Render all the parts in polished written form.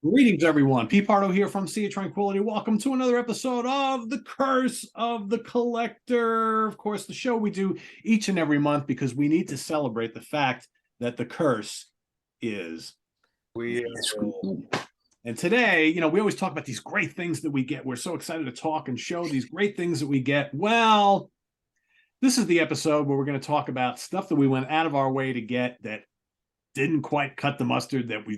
Greetings, everyone. P. Pardo here from Sea of Tranquility. Welcome to another episode of The Curse of the Collector. Of course, the show we do each and every month because we need to celebrate the fact that the curse is real. And today, we always talk about these great things that we get. We're so excited to talk and show these great things that we get. Well, this is the episode where we're going to talk about stuff that we went out of our way to get that didn't quite cut the mustard, that we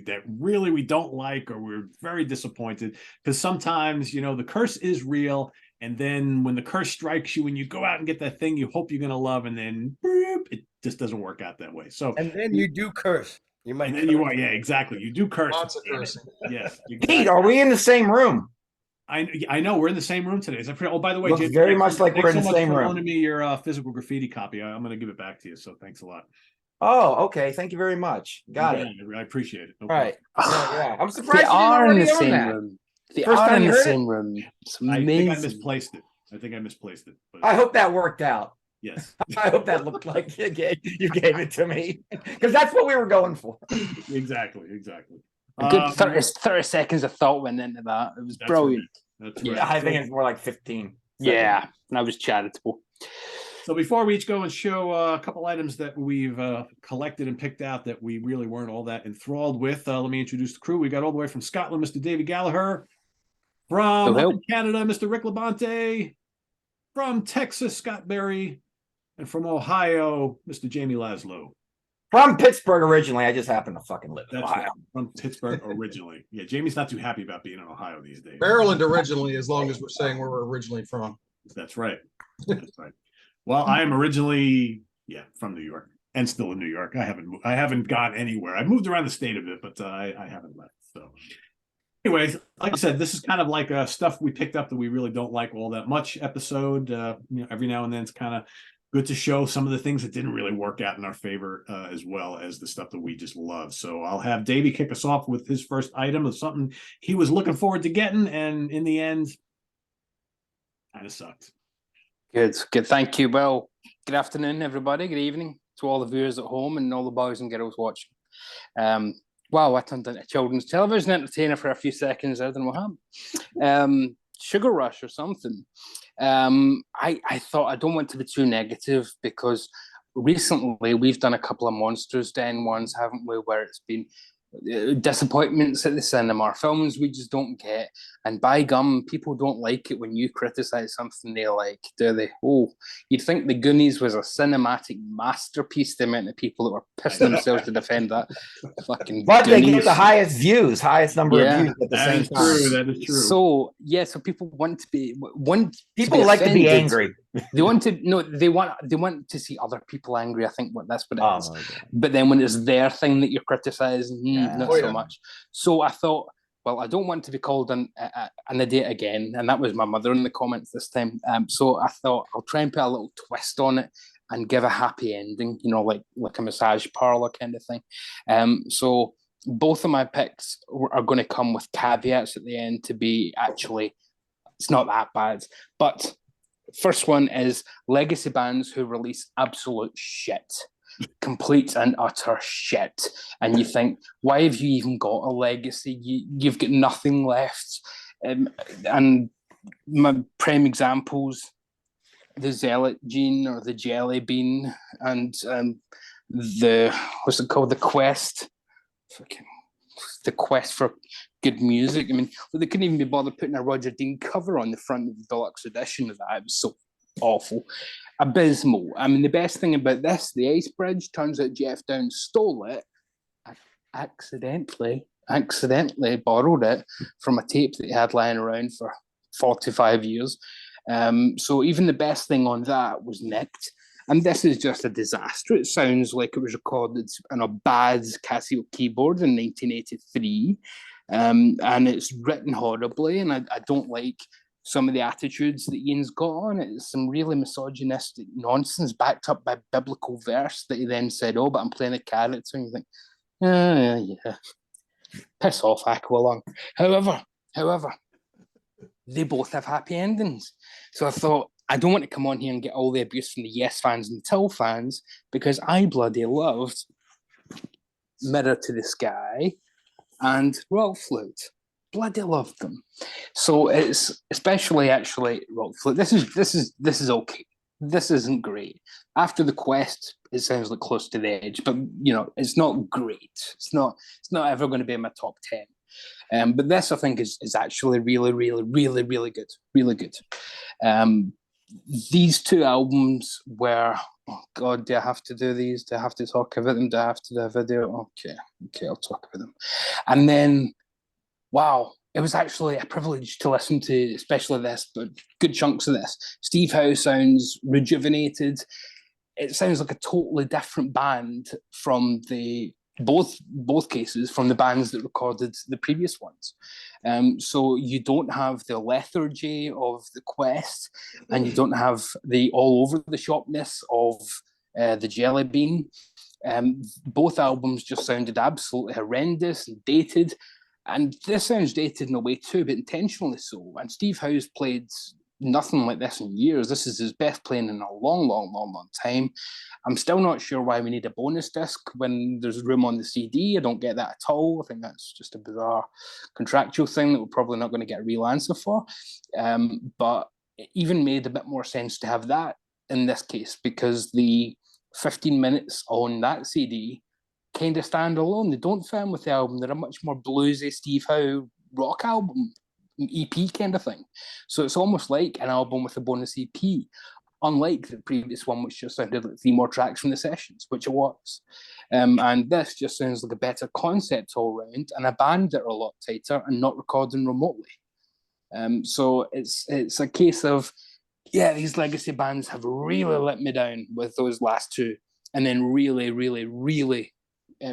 don't like, or we're very disappointed, because sometimes the curse is real, and then when the curse strikes you and you go out and get that thing you hope you're going to love, and then boop, it just doesn't work out that way. So and then you do curse. You might. And then you are, yeah, exactly. You do curse. Lots of cursing. Yes. Exactly. Pete, are we in the same room? I know we're in the same room today. Oh, by the way, Looks very much like we're in the same room. Thanks so much for loaning me your physical graffiti copy. I'm going to give it back to you. So thanks a lot. Oh, okay. Thank you very much. Got it. I appreciate it. No right. Yeah. I'm surprised they are in the same room. They are in the same room. It's amazing. I think I misplaced it. But I hope that worked out. Yes. I hope that looked like you gave it to me, because that's what we were going for. Exactly. A good 30 seconds of thought went into that. It was brilliant. Right. Right. Yeah, I think it's more like 15. Yeah, that was charitable. So before we each go and show a couple items that we've collected and picked out that we really weren't all that enthralled with, let me introduce the crew. We got all the way from Scotland, Mr. David Gallagher. From Canada, Mr. Rick Labonte. From Texas, Scott Berry. And from Ohio, Mr. Jamie Laszlo. From Pittsburgh originally. I just happen to fucking live in Ohio. Right. From Pittsburgh originally. Yeah, Jamie's not too happy about being in Ohio these days. Maryland originally, as long as we're saying where we're originally from. That's right. That's right. Well, I am originally, from New York, and still in New York. I haven't gone anywhere. I moved around the state a bit, but I haven't left. So, anyways, like I said, this is kind of like stuff we picked up that we really don't like all that much episode. Every now and then it's kind of good to show some of the things that didn't really work out in our favor, as well as the stuff that we just love. So I'll have Davey kick us off with his first item of something he was looking forward to getting, and in the end, kind of sucked. Good. Thank you. Well, good afternoon, everybody. Good evening to all the viewers at home and all the boys and girls watching. Wow, I turned into a children's television entertainer for a few seconds. I don't know what happened. Sugar Rush or something. I thought I don't want to be too negative, because recently we've done a couple of Monsters Den ones, haven't we, where it's been disappointments at the cinema, films we just don't get, and by gum, people don't like it when you criticize something they like, do they? Oh, you'd think The Goonies was a cinematic masterpiece, the amount of people that were pissing themselves to defend that fucking but Goonies. They get the highest number of views at the same time. That is true. So so people want to be people like to be angry. They want to see other people angry. I think that's what it is. Okay. But then when it's their thing that you're criticizing, not so much. So I thought, well, I don't want to be called an idiot again, and that was my mother in the comments this time. So I thought I'll try and put a little twist on it and give a happy ending, like a massage parlor kind of thing. So both of my picks are going to come with caveats at the end to be actually, it's not that bad. But first one is legacy bands who release absolute shit. Complete and utter shit, and you think, why have you even got a legacy? You've got nothing left. And my prime examples, the Zealot Gene or the Jelly Bean, and the what's it called, the Quest for good music. I mean, they couldn't even be bothered putting a Roger Dean cover on the front of the deluxe edition of that. It was so awful. Abysmal. I mean, the best thing about this, the Ice Bridge, turns out Jeff Downs stole it, accidentally borrowed it from a tape that he had lying around for 45 years. So even the best thing on that was nicked. And this is just a disaster. It sounds like it was recorded on a bad Casio keyboard in 1983. And it's written horribly, and I don't like some of the attitudes that Ian's got on it. It's some really misogynistic nonsense backed up by biblical verse that he then said, oh, but I'm playing a character. And you think, yeah, piss off, Aqualung. However, they both have happy endings. So I thought, I don't want to come on here and get all the abuse from the Yes fans and Till fans, because I bloody loved Mirror to the Sky and Royal Flute. Bloody loved them. So it's especially actually Royal Flute. This is okay. This isn't great. After the Quest, it sounds like close to the edge, but it's not great. It's not ever going to be in my top 10. But this I think is actually really, really, really, really good. Really good. These two albums were, oh God, do I have to do these? Do I have to talk about them? Do I have to do a video? Okay, I'll talk about them. And then, wow, it was actually a privilege to listen to, especially this, but good chunks of this. Steve Howe sounds rejuvenated. It sounds like a totally different band from both cases from the bands that recorded the previous ones. So you don't have the lethargy of the Quest, and you don't have the all over the shopness of the Jelly Bean. Both albums just sounded absolutely horrendous and dated. And this sounds dated in a way too, but intentionally so. And Steve Howe's played nothing like this in years. This is his best playing in a long, long, long, long time. I'm still not sure why we need a bonus disc when there's room on the CD. I don't get that at all. I think that's just a bizarre contractual thing that we're probably not going to get a real answer for. But it even made a bit more sense to have that in this case, because the 15 minutes on that CD kind of stand alone. They don't fit in with the album. They're a much more bluesy Steve Howe rock album, EP kind of thing. So it's almost like an album with a bonus EP, unlike the previous one, which just sounded like 3 more tracks from the sessions, which it was. And this just sounds like a better concept all round, and a band that are a lot tighter and not recording remotely. So it's a case of, yeah, these legacy bands have really let me down with those last two, and then really, really, really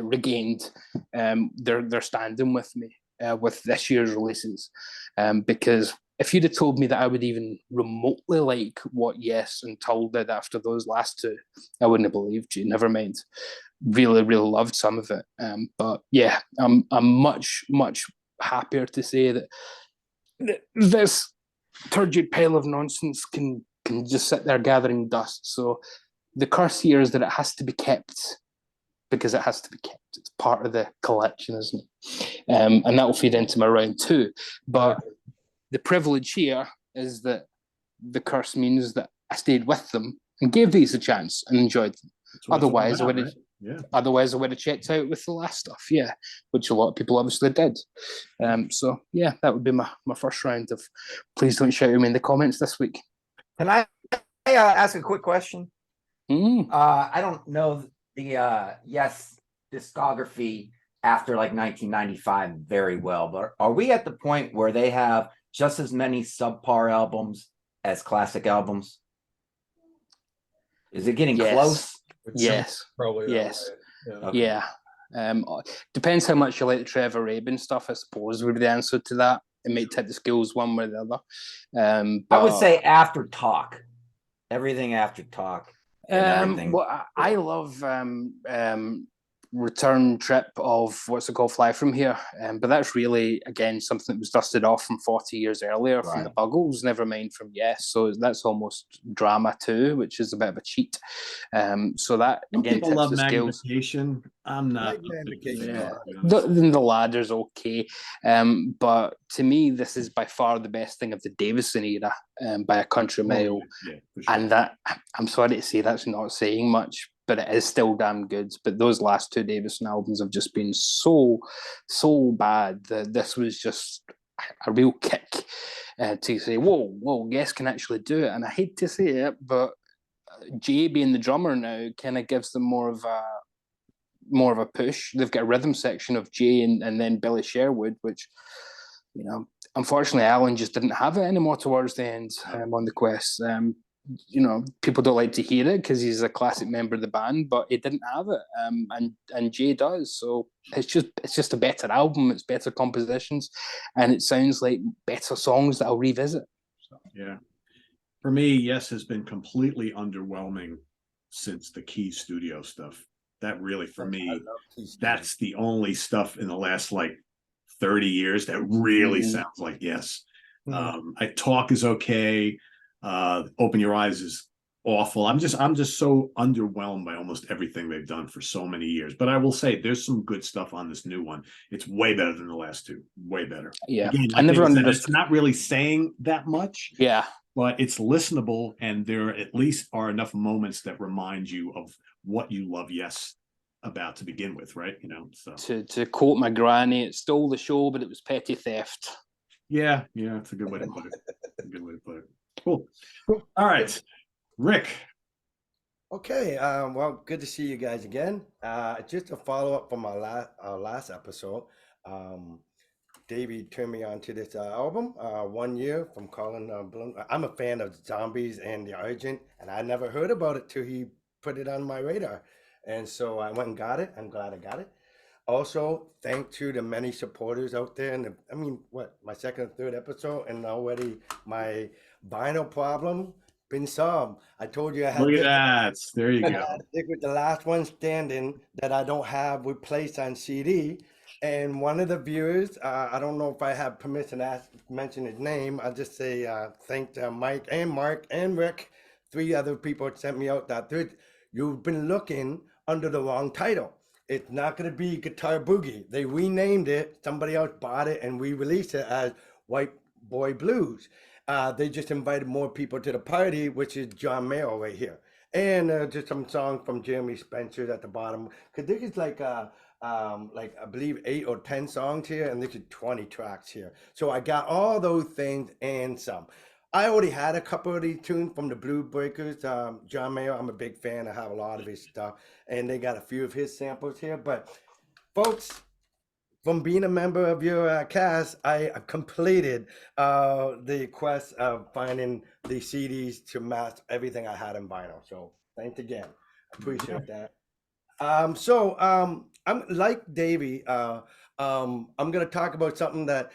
regained their standing with me with this year's releases, because if you'd have told me that I would even remotely like what Yes and Tull did after those last two, I wouldn't have believed you. Never mind, really, really loved some of it. But yeah, I'm much, much happier to say that this turgid pile of nonsense can just sit there gathering dust. So the curse here is that it has to be kept, because it has to be kept. It's part of the collection, isn't it? And that will feed into my round 2. But the privilege here is that the curse means that I stayed with them and gave these a chance and enjoyed them. Otherwise, I would have checked out with the last stuff, yeah, which a lot of people obviously did. So yeah, that would be my first round of please don't shout at me in the comments this week. Can I ask a quick question? Mm. I don't know the Yes discography after like 1995 very well, but are we at the point where they have just as many subpar albums as classic albums? Is it getting close? Yes. Probably. Yes. Yeah. Okay. Yeah. Depends how much you like the Trevor Rabin stuff, I suppose, would be the answer to that. It might tip the skills one way or the other. I would say after Talk. Everything after Talk. Well, I love Return Trip of what's it called, Fly From Here, but that's really again something that was dusted off from 40 years earlier from the Buggles, never mind from Yes, so that's almost drama too, which is a bit of a cheat. So that Some again people tips love the scales. magnification. I'm not. The Ladders okay, but to me this is by far the best thing of the Davison era, by a country mile. Yeah, for sure. And that, I'm sorry to say, that's not saying much, but it is still damn good. But those last two Davison albums have just been so bad that this was just a real kick to say, whoa, Yes can actually do it. And I hate to say it, but Jay being the drummer now kind of gives them more of a push. They've got a rhythm section of Jay and then Billy Sherwood, which, unfortunately Alan just didn't have it anymore towards the end on the Quest. People don't like to hear it because he's a classic member of the band, but he didn't have it, and Jay does. So it's just a better album. It's better compositions, and it sounds like better songs that I'll revisit. So. Yeah, for me, Yes has been completely underwhelming since the Key Studio stuff. That really, for me, that's the only stuff in the last 30 years that really sounds like Yes. Talk is okay. Open Your Eyes is awful. I'm just so underwhelmed by almost everything they've done for so many years. But I will say there's some good stuff on this new one. It's way better than the last two. Way better. Yeah. Again, I never understood. It's not really saying that much. Yeah. But it's listenable, and there at least are enough moments that remind you of what you love Yes about to begin with, right? You know, so to quote my granny, it stole the show, but it was petty theft. Yeah, it's a good way to put it. A good way to put it. Cool. All right, Rick. Okay, well, good to see you guys again. Just a follow up from our last episode. Davey turned me on to this album, 1 year from Colin Bloom. I'm a fan of Zombies and The Argent, and I never heard about it till he put it on my radar. And so I went and got it. I'm glad I got it. Also, thanks to the many supporters out there. And I mean, my second or third episode, and already my vinyl problem been solved. I told you I had. Look at that. There you go. Stick with the last one standing that I don't have replaced on CD. And one of the viewers, I don't know if I have permission to mention his name. I'll just say thanks to Mike and Mark and Rick. 3 other people sent me out that you've been looking under the wrong title. It's not going to be Guitar Boogie. They renamed it. Somebody else bought it and re-released it as White Boy Blues. They just invited more people to the party, which is John Mayo right here. And just some songs from Jeremy Spencer at the bottom. Because this is like I believe 8 or 10 songs here, and this is 20 tracks here. So I got all those things and some. I already had a couple of these tunes from the Blue Breakers. John Mayer, I'm a big fan. I have a lot of his stuff, and they got a few of his samples here. But folks, from being a member of your cast, I completed the quest of finding the CDs to match everything I had in vinyl. So thanks again. Appreciate that. I'm like Davey. I'm gonna talk about something that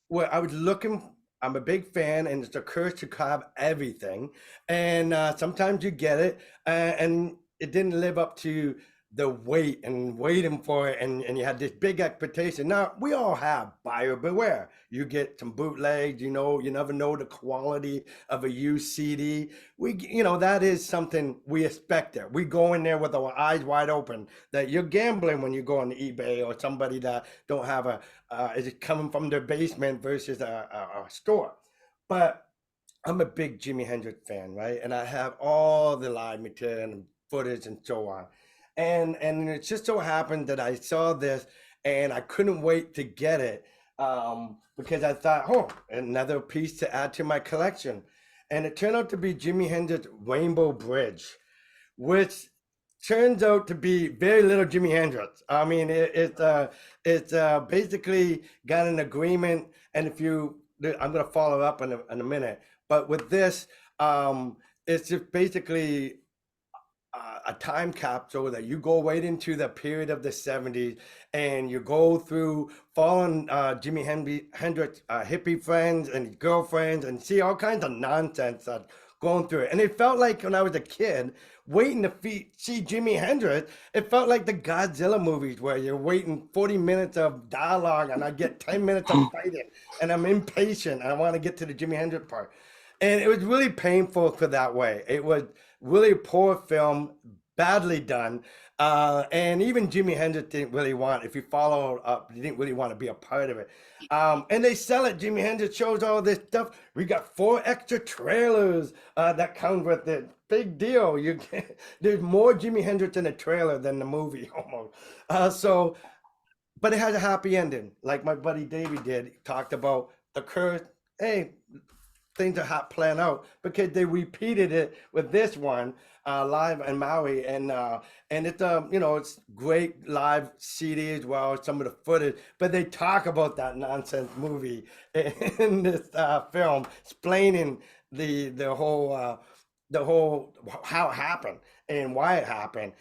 where I was looking. I'm a big fan, and it's a curse to have everything. And sometimes you get it, and it didn't live up to the wait and waiting for it, and you had this big expectation. Now we all have buyer beware. You get some bootlegs, you never know the quality of a used CD. That is something we expect there. We go in there with our eyes wide open that you're gambling when you go on eBay or somebody that don't have is it coming from their basement versus a store. But I'm a big Jimi Hendrix fan, right? And I have all the live material and footage and so on. And it just so happened that I saw this and I couldn't wait to get it because I thought, another piece to add to my collection. And it turned out to be Jimi Hendrix Rainbow Bridge, which turns out to be very little Jimi Hendrix. I mean, it's basically got an agreement. And I'm going to follow up in a minute. But with this, it's just basically a time capsule that you go right into the period of the 70s and you go through following Jimi Hendrix hippie friends and girlfriends and see all kinds of nonsense going through it. And it felt like when I was a kid waiting to see Jimi Hendrix, it felt like the Godzilla movies where you're waiting 40 minutes of dialogue and I get 10 minutes of fighting and I'm impatient and I want to get to the Jimi Hendrix part. And it was really painful for that way. It was really poor film, badly done. And even Jimi Hendrix didn't really want, if you follow up, he didn't really want to be a part of it. And they sell it. Jimi Hendrix shows all this stuff. We got 4 extra trailers that come with it. Big deal. There's more Jimi Hendrix in the trailer than the movie almost. But it has a happy ending. Like my buddy Davey did. He talked about the curse. Hey, things are planned out because they repeated it with this one live in Maui, and it's it's great live CD as well, some of the footage. But they talk about that nonsense movie in this film, explaining the whole how it happened and why it happened.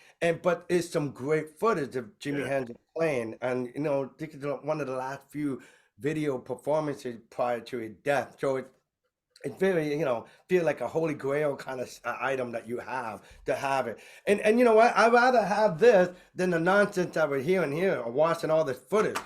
But it's some great footage of Jimi Hendrix playing, and this is one of the last few video performances prior to his death. So it's very, feel like a holy grail kind of item that you have to have it. And you know what? I'd rather have this than the nonsense that we're hearing here or watching all this footage.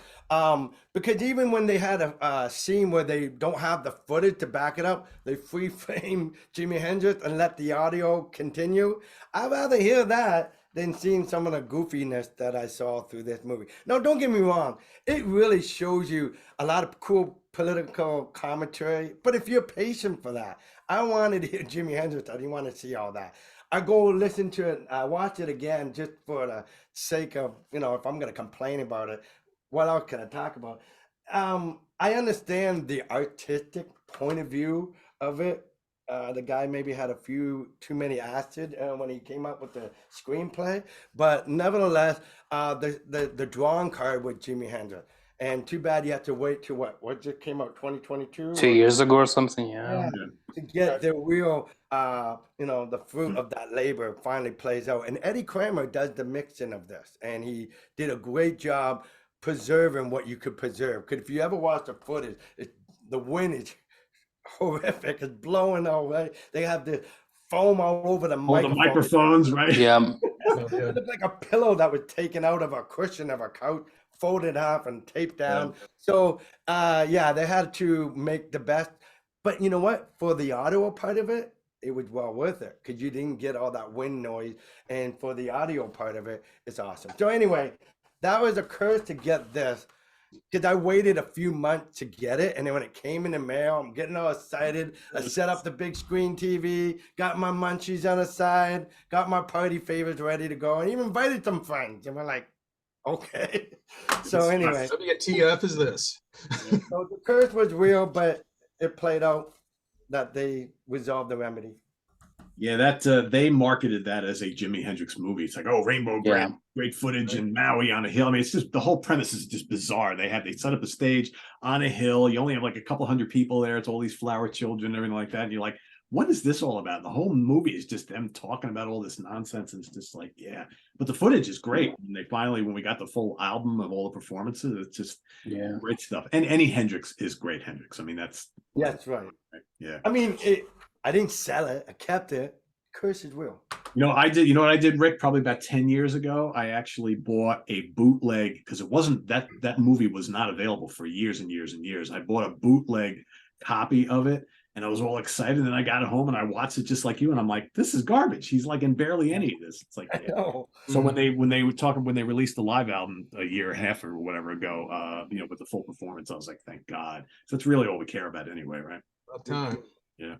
Because even when they had a scene where they don't have the footage to back it up, they free frame Jimi Hendrix and let the audio continue. I'd rather hear that than seeing some of the goofiness that I saw through this movie. Now, don't get me wrong. It really shows you a lot of cool political commentary. But if you're patient for that, I wanted to hear Jimi Hendrix. I didn't want to see all that. I go listen to it, I watch it again just for the sake of, if I'm going to complain about it, what else can I talk about? I understand the artistic point of view of it. The guy maybe had a few too many acid when he came up with the screenplay, but nevertheless, the drawing card with Jimi Hendrix. And too bad you have to wait to what just came out 2022? 2 years ago or something, yeah. To get the real, the fruit of that labor finally plays out. And Eddie Kramer does the mixing of this, and he did a great job preserving what you could preserve. Because if you ever watch the footage, the wind is horrific. It's blowing away. They have the foam all over the all the microphones, right? Yeah. It looked like a pillow that was taken out of a cushion of a couch, folded off and taped down. Yeah. So they had to make the best. But you know what? For the audio part of it, it was well worth it because you didn't get all that wind noise. And for the audio part of it, it's awesome. So anyway, that was a curse to get this. Because I waited a few months to get it, and then when it came in the mail, I'm getting all excited. I set up the big screen TV, got my munchies on the side, got my party favors ready to go, and even invited some friends. And we're like, okay. So anyway, WTF is this? So the curse was real, but it played out that they resolved the remedy. Yeah, that they marketed that as a Jimi Hendrix movie. It's like, oh, Rainbow, great footage in Maui on a hill. I mean, it's just the whole premise is just bizarre. They set up a stage on a hill. You only have like a couple hundred people there. It's all these flower children and everything like that. And you're like, what is this all about? The whole movie is just them talking about all this nonsense. And it's just like, yeah. But the footage is great. And when we got the full album of all the performances, it's just great stuff. And any Hendrix is great Hendrix. I mean, that's right. Yeah. I mean, I didn't sell it. I kept it. Curse is real. I did. You know what I did, Rick? Probably about 10 years ago, I actually bought a bootleg because it wasn't that movie was not available for years and years and years. I bought a bootleg copy of it, and I was all excited. And I got it home and I watched it just like you, and I'm like, this is garbage. He's like in barely any of this. It's like, I know. So when they released the live album a year and a half or whatever ago, with the full performance, I was like, thank God. So it's really all we care about anyway, right? About time. Yeah.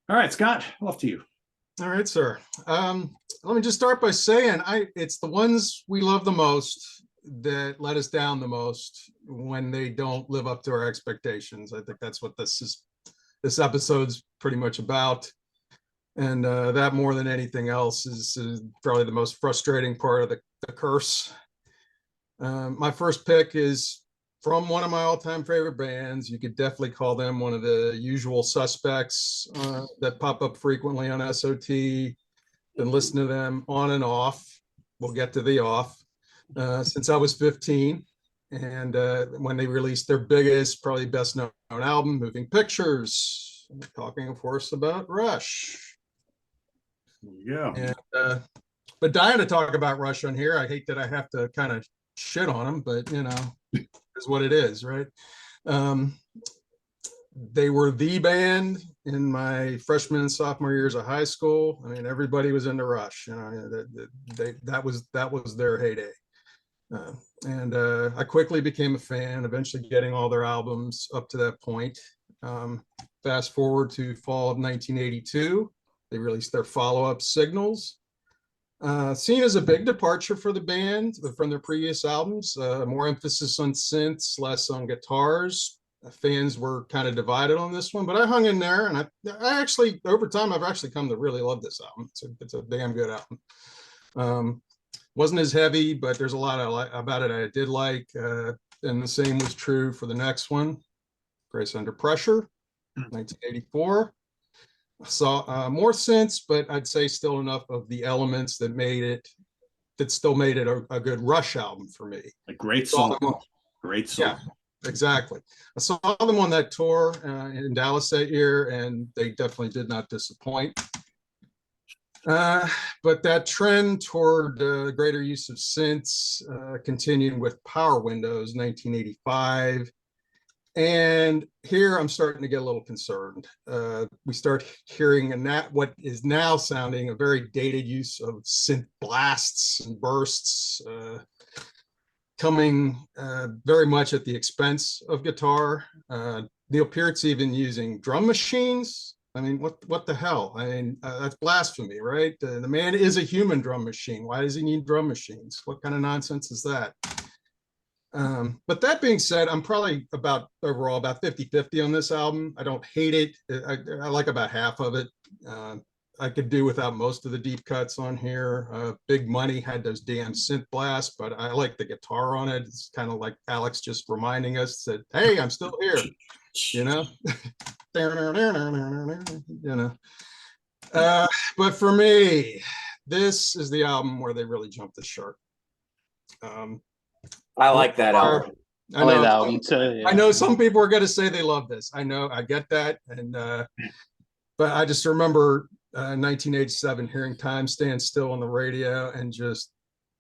All right, Scott, off to you. All right, sir. Let me just start by saying it's the ones we love the most that let us down the most when they don't live up to our expectations. I think that's what this episode's pretty much about. And that more than anything else is probably the most frustrating part of the curse. My first pick is from one of my all-time favorite bands. You could definitely call them one of the usual suspects that pop up frequently on SOT. Been listening to them on and off. We'll get to the off since I was 15. And when they released their biggest, probably best known album, Moving Pictures. I'm talking, of course, about Rush. Yeah. And, but dying to talk about Rush on here. I hate that I have to kind of shit on them, but is what it is, right? They were the band in my freshman and sophomore years of high school. I mean, everybody was into Rush. That was their heyday. And I quickly became a fan, eventually getting all their albums up to that point. Fast forward to fall of 1982, they released their follow-up, Signals. Seen as a big departure for the band from their previous albums, more emphasis on synths, less on guitars. Fans were kind of divided on this one, but I hung in there, and I actually, over time, I've actually come to really love this album. It's a damn good album. Wasn't as heavy, but there's a lot about it I did like, and the same was true for the next one, Grace Under Pressure, 1984. Saw more synths, but I'd say still enough of the elements that still made it a good Rush album for me. A great song. Great song. exactly. I saw them on that tour in Dallas that year, and they definitely did not disappoint. But that trend toward greater use of synths continued with Power Windows 1985. And here I'm starting to get a little concerned. We start hearing what is now sounding a very dated use of synth blasts and bursts, coming very much at the expense of guitar. Neil Peart's even using drum machines. I mean, what the hell? I mean, that's blasphemy, right? The man is a human drum machine. Why does he need drum machines? What kind of nonsense is that? But that being said, I'm probably overall about 50-50 on this album. I don't hate it. I like about half of it. I could do without most of the deep cuts on here. Big Money had those damn synth blasts, but I like the guitar on it. It's kind of like Alex just reminding us that, hey, I'm still here, you know? You know. But for me, this is the album where they really jumped the shark. I like that album. I like that album too. Yeah. I know some people are going to say they love this. I know, I get that, and but I just remember 1987 hearing "Time Stands Still" on the radio and just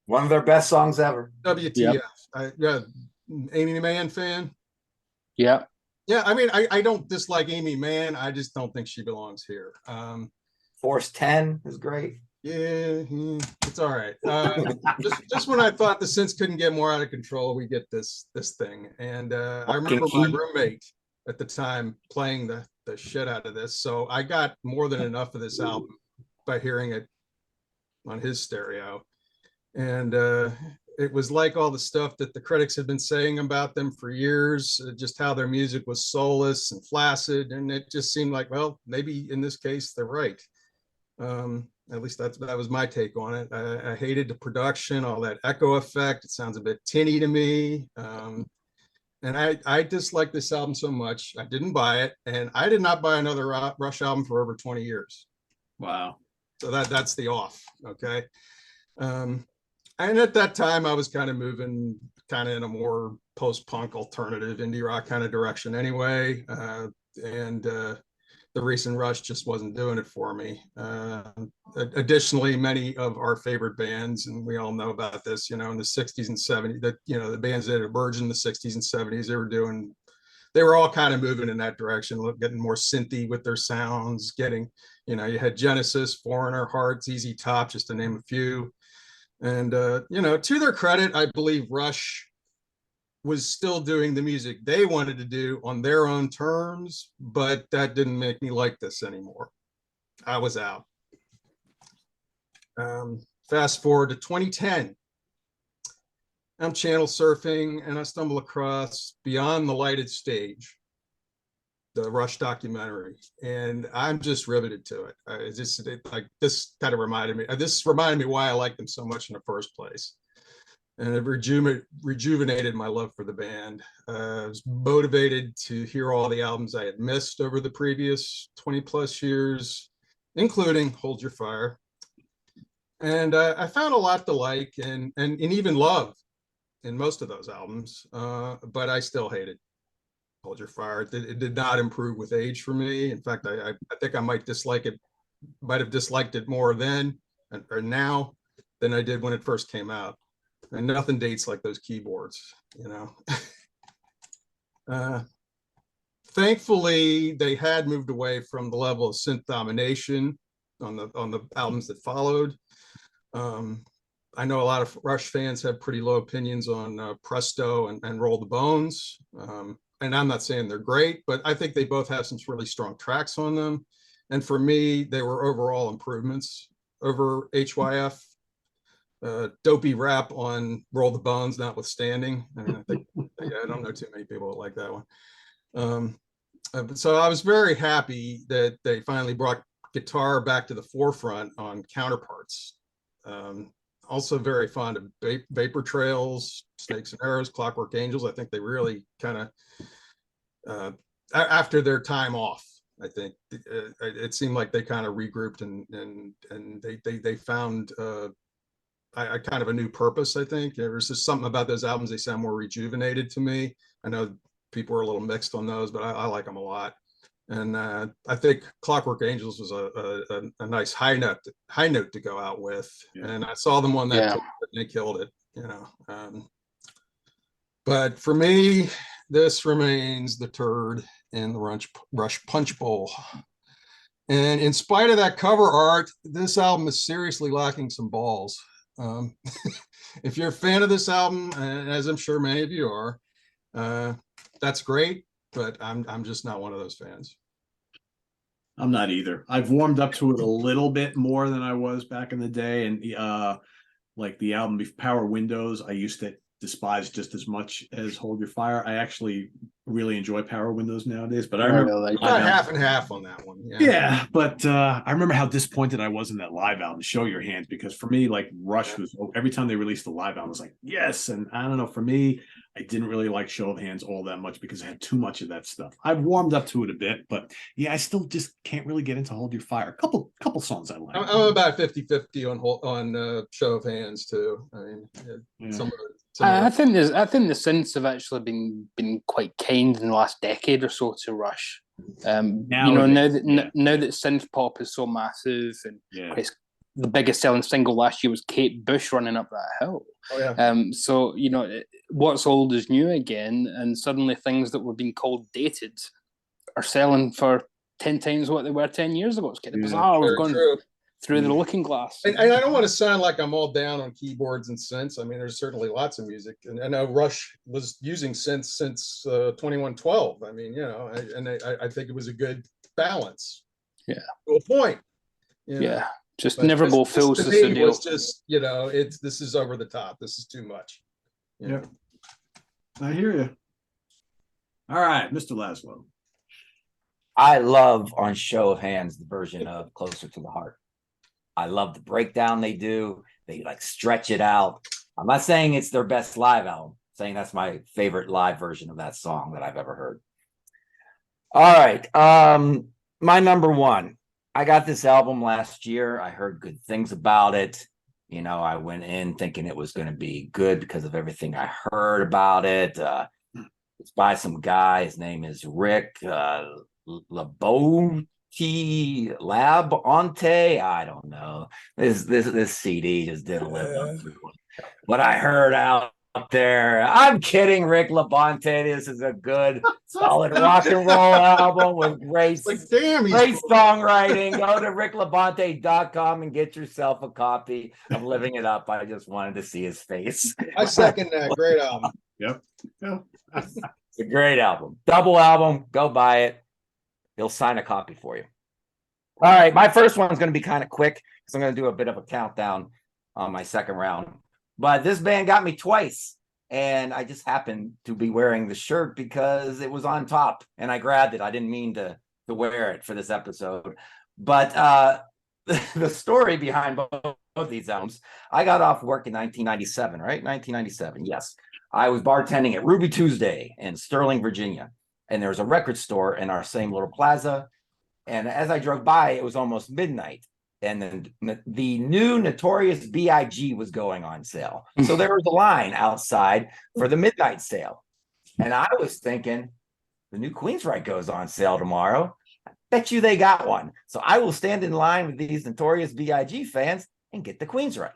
one of their best songs ever. WTF? Yep. Amy Mann fan. Yeah. Yeah, I mean, I don't dislike Amy Mann. I just don't think she belongs here. Force 10 is great. Yeah, it's all right. Just when I thought the synths couldn't get more out of control, we get this thing. And I remember my roommate at the time playing the shit out of this. So I got more than enough of this album by hearing it on his stereo. And it was like all the stuff that the critics had been saying about them for years, just how their music was soulless and flaccid. And it just seemed like, well, maybe in this case, they're right. At least that was my take on it. I hated the production, all that echo effect. It sounds a bit tinny to me. And I disliked this album so much. I didn't buy it, and I did not buy another Rush album for over 20 years. Wow. So that's the off. Okay. And at that time, I was kind of moving kind of in a more post-punk alternative indie rock kind of direction anyway. And the recent Rush just wasn't doing it for me. Additionally, many of our favorite bands, and we all know about this, in the 60s and 70s, that, the bands that emerged in the 60s and 70s, they were all kind of moving in that direction, getting more synthy with their sounds, getting, you had Genesis, Foreigner, Heart, ZZ Top, just to name a few. And, to their credit, I believe Rush was still doing the music they wanted to do on their own terms, but that didn't make me like this anymore. I was out. Fast forward to 2010. I'm channel surfing and I stumble across Beyond the Lighted Stage, the Rush documentary, and I'm just riveted to it. This kind of reminded me. This reminded me why I liked them so much in the first place. And it rejuvenated my love for the band. I was motivated to hear all the albums I had missed over the previous 20 plus years, including Hold Your Fire. And I found a lot to like and even love in most of those albums, but I still hated Hold Your Fire. It did not improve with age for me. In fact, I think I might have disliked it more then or now than I did when it first came out. And nothing dates like those keyboards, Thankfully, they had moved away from the level of synth domination on the albums that followed. I know a lot of Rush fans have pretty low opinions on Presto and Roll the Bones. And I'm not saying they're great, but I think they both have some really strong tracks on them. And for me, they were overall improvements over HYF. Dopey rap on Roll the Bones notwithstanding. I mean, I don't know too many people that like that one. So I was very happy that they finally brought guitar back to the forefront on Counterparts. Also very fond of Vapor Trails, Snakes and Arrows, Clockwork Angels. I think they really kind of, after their time off, I think it seemed like they kind of regrouped and they found I kind of a new purpose. I think there was just something about those albums. They sound more rejuvenated to me. I know people are a little mixed on those, but I like them a lot. And I think Clockwork Angels was a nice high note to go out with. Yeah. And I saw them on that tour, and they killed it, you know. But for me, this remains the turd in the Rush Punch Bowl. And in spite of that cover art, this album is seriously lacking some balls. If you're a fan of this album, as I'm sure many of you are, that's great, but I'm just not one of those fans. I'm not either. I've warmed up to it a little bit more than I was back in the day, and like the album Power Windows, I used to despise just as much as Hold Your Fire. I actually really enjoy Power Windows nowadays, but I remember got half and half on that one. Yeah, but I remember how disappointed I was in that live album, Show Your Hands, because for me, like Rush was, every time they released the live album, I was like, yes. And I don't know, for me, I didn't really like Show of Hands all that much because I had too much of that stuff. I've warmed up to it a bit, but yeah, I still just can't really get into Hold Your Fire. A couple songs I like. I'm about 50-50 on Show of Hands too. I mean, some of it. I think the synths have actually been quite kind in the last decade or so to Rush. Now that synth pop is so massive, and it's the biggest selling single last year was Kate Bush Running Up That Hill. Oh yeah. So what's old is new again, and suddenly things that were being called dated are selling for 10 times what they were 10 years ago. It's kind of bizarre. We've gone through the looking glass. And I don't want to sound like I'm all down on keyboards and synths. I mean, there's certainly lots of music, and I know Rush was using synths since 2112. I mean, I think it was a good balance. Yeah, to a point. Just never go full. To me, was just this is over the top. This is too much. Yeah, I hear you. All right, Mr. Laszlo. I love on Show of Hands the version of Closer to the Heart. I love the breakdown they do. They like stretch it out. I'm not saying it's their best live album. I'm saying that's my favorite live version of that song that I've ever heard. All right. My number one. I got this album last year. I heard good things about it. I went in thinking it was going to be good because of everything I heard about it. It's by some guy. His name is Rick Labonte. I don't know. This CD just didn't live up to what I heard out there. I'm kidding, Rick Labonte. This is a good, solid rock and roll album with great songwriting. Go to ricklabonte.com and get yourself a copy. I'm living it up. I just wanted to see his face. I second that. Great album. Yep. It's a great album. Double album. Go buy it. He'll sign a copy for you. All right, my first one is going to be kind of quick because I'm going to do a bit of a countdown on my second round. But this band got me twice, and I just happened to be wearing the shirt because it was on top, and I grabbed it. I didn't mean to wear it for this episode. But the story behind both these albums, I got off work in 1997, right? 1997, yes. I was bartending at Ruby Tuesday in Sterling, Virginia. And there was a record store in our same little plaza. And as I drove by, it was almost midnight. And then the new Notorious B.I.G. was going on sale. So there was a line outside for the midnight sale. And I was thinking, the new Queensryche goes on sale tomorrow. I bet you they got one. So I will stand in line with these Notorious B.I.G. fans and get the Queensryche.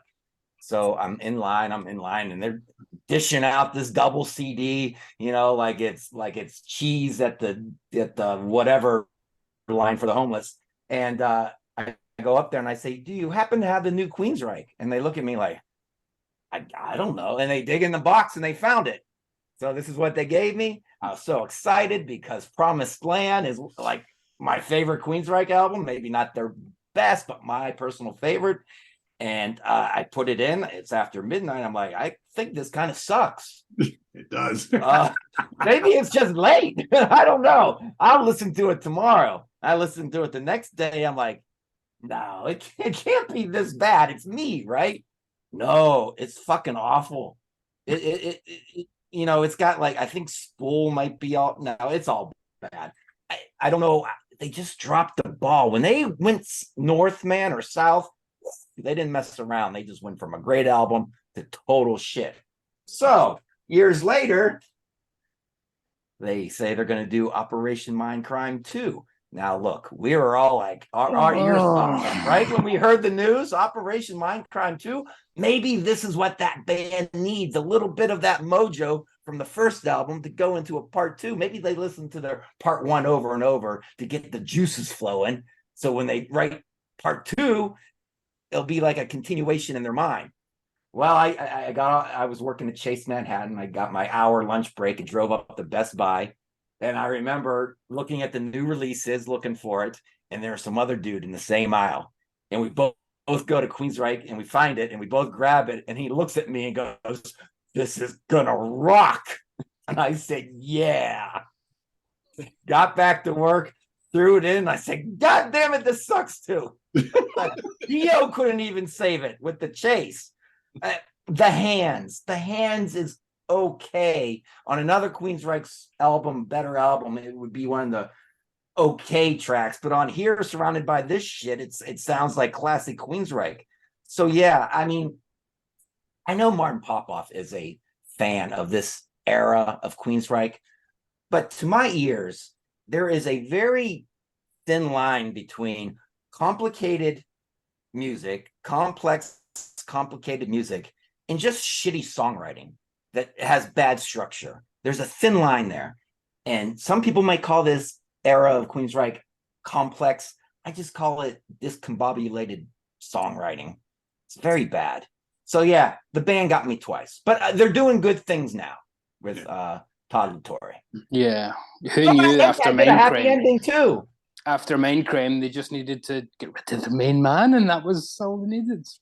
So I'm in line, and they're dishing out this double CD, like it's cheese at the whatever line for the homeless. And I go up there and I say, "Do you happen to have the new Queensryche?" And they look at me like, I don't know. And they dig in the box and they found it. So this is what they gave me. I was so excited because Promised Land is like my favorite Queensryche album, maybe not their best, but my personal favorite. And I put it in. It's after midnight. I'm like, I think this kind of sucks. It does. Maybe it's just late. I don't know. I'll listen to it tomorrow. I listened to it the next day. I'm like, no, it can't be this bad. It's me, right? No, it's fucking awful. It's got like, I think Spool might be all. No, it's all bad. I don't know. They just dropped the ball when they went north, man, or south. They didn't mess around. They just went from a great album to total shit. So years later, They say they're going to do Operation Mindcrime 2. Now, look, we were all like, our ears popped up, right? When we heard the news, Operation Mindcrime 2, maybe this is what that band needs, a little bit of that mojo from the first album to go into a part 2. Maybe they listen to their part 1 over and over to get the juices flowing. So when they write part 2, it'll be like a continuation in their mind. Well, I was working at Chase Manhattan. I got my hour lunch break and drove up to Best Buy. And I remember looking at the new releases, looking for it, and there's some other dude in the same aisle. And we both go to Queensryche and we find it and we both grab it. And he looks at me and goes, "This is gonna rock." And I said, "Yeah." Got back to work, threw it in. I said, "God damn it, this sucks too." Dio couldn't even save it with the chase. The hands is okay. On another Queensryche's album, better album, it would be one of the okay tracks. But on here, surrounded by this shit, it sounds like classic Queensryche. So yeah, I mean, I know Martin Popoff is a fan of this era of Queensryche, but to my ears, there is a very thin line between complicated music, complicated music, and just shitty songwriting that has bad structure. There's a thin line there. And some people might call this era of Queensryche complex. I just call it discombobulated songwriting. It's very bad. So yeah, the band got me twice, but they're doing good things now with Todd Latore. Yeah, who knew after Mindcrime? Ending too. After Mindcrime, they just needed to get rid of the main man, and that was all they needed. So,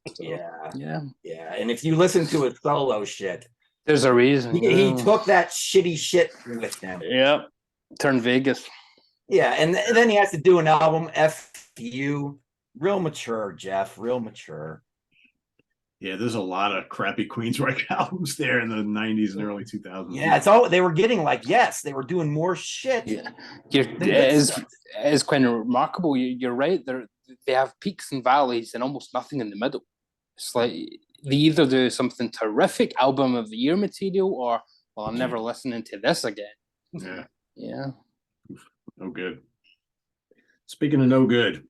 yeah. And if you listen to his solo shit, there's a reason. He took that shitty shit with him. Yep. Turn Vegas. Yeah, and then he has to do an album. F you, real mature, Jeff, real mature. Yeah, there's a lot of crappy Queensryche albums there in the 90s and early 2000s. Yeah, it's all they were getting they were doing more shit. Yeah, it is quite remarkable. You're right. They have peaks and valleys and almost nothing in the middle. It's like they either do something terrific, album of the year material, or well, I'm never listening to this again. Yeah. No good. Speaking of no good,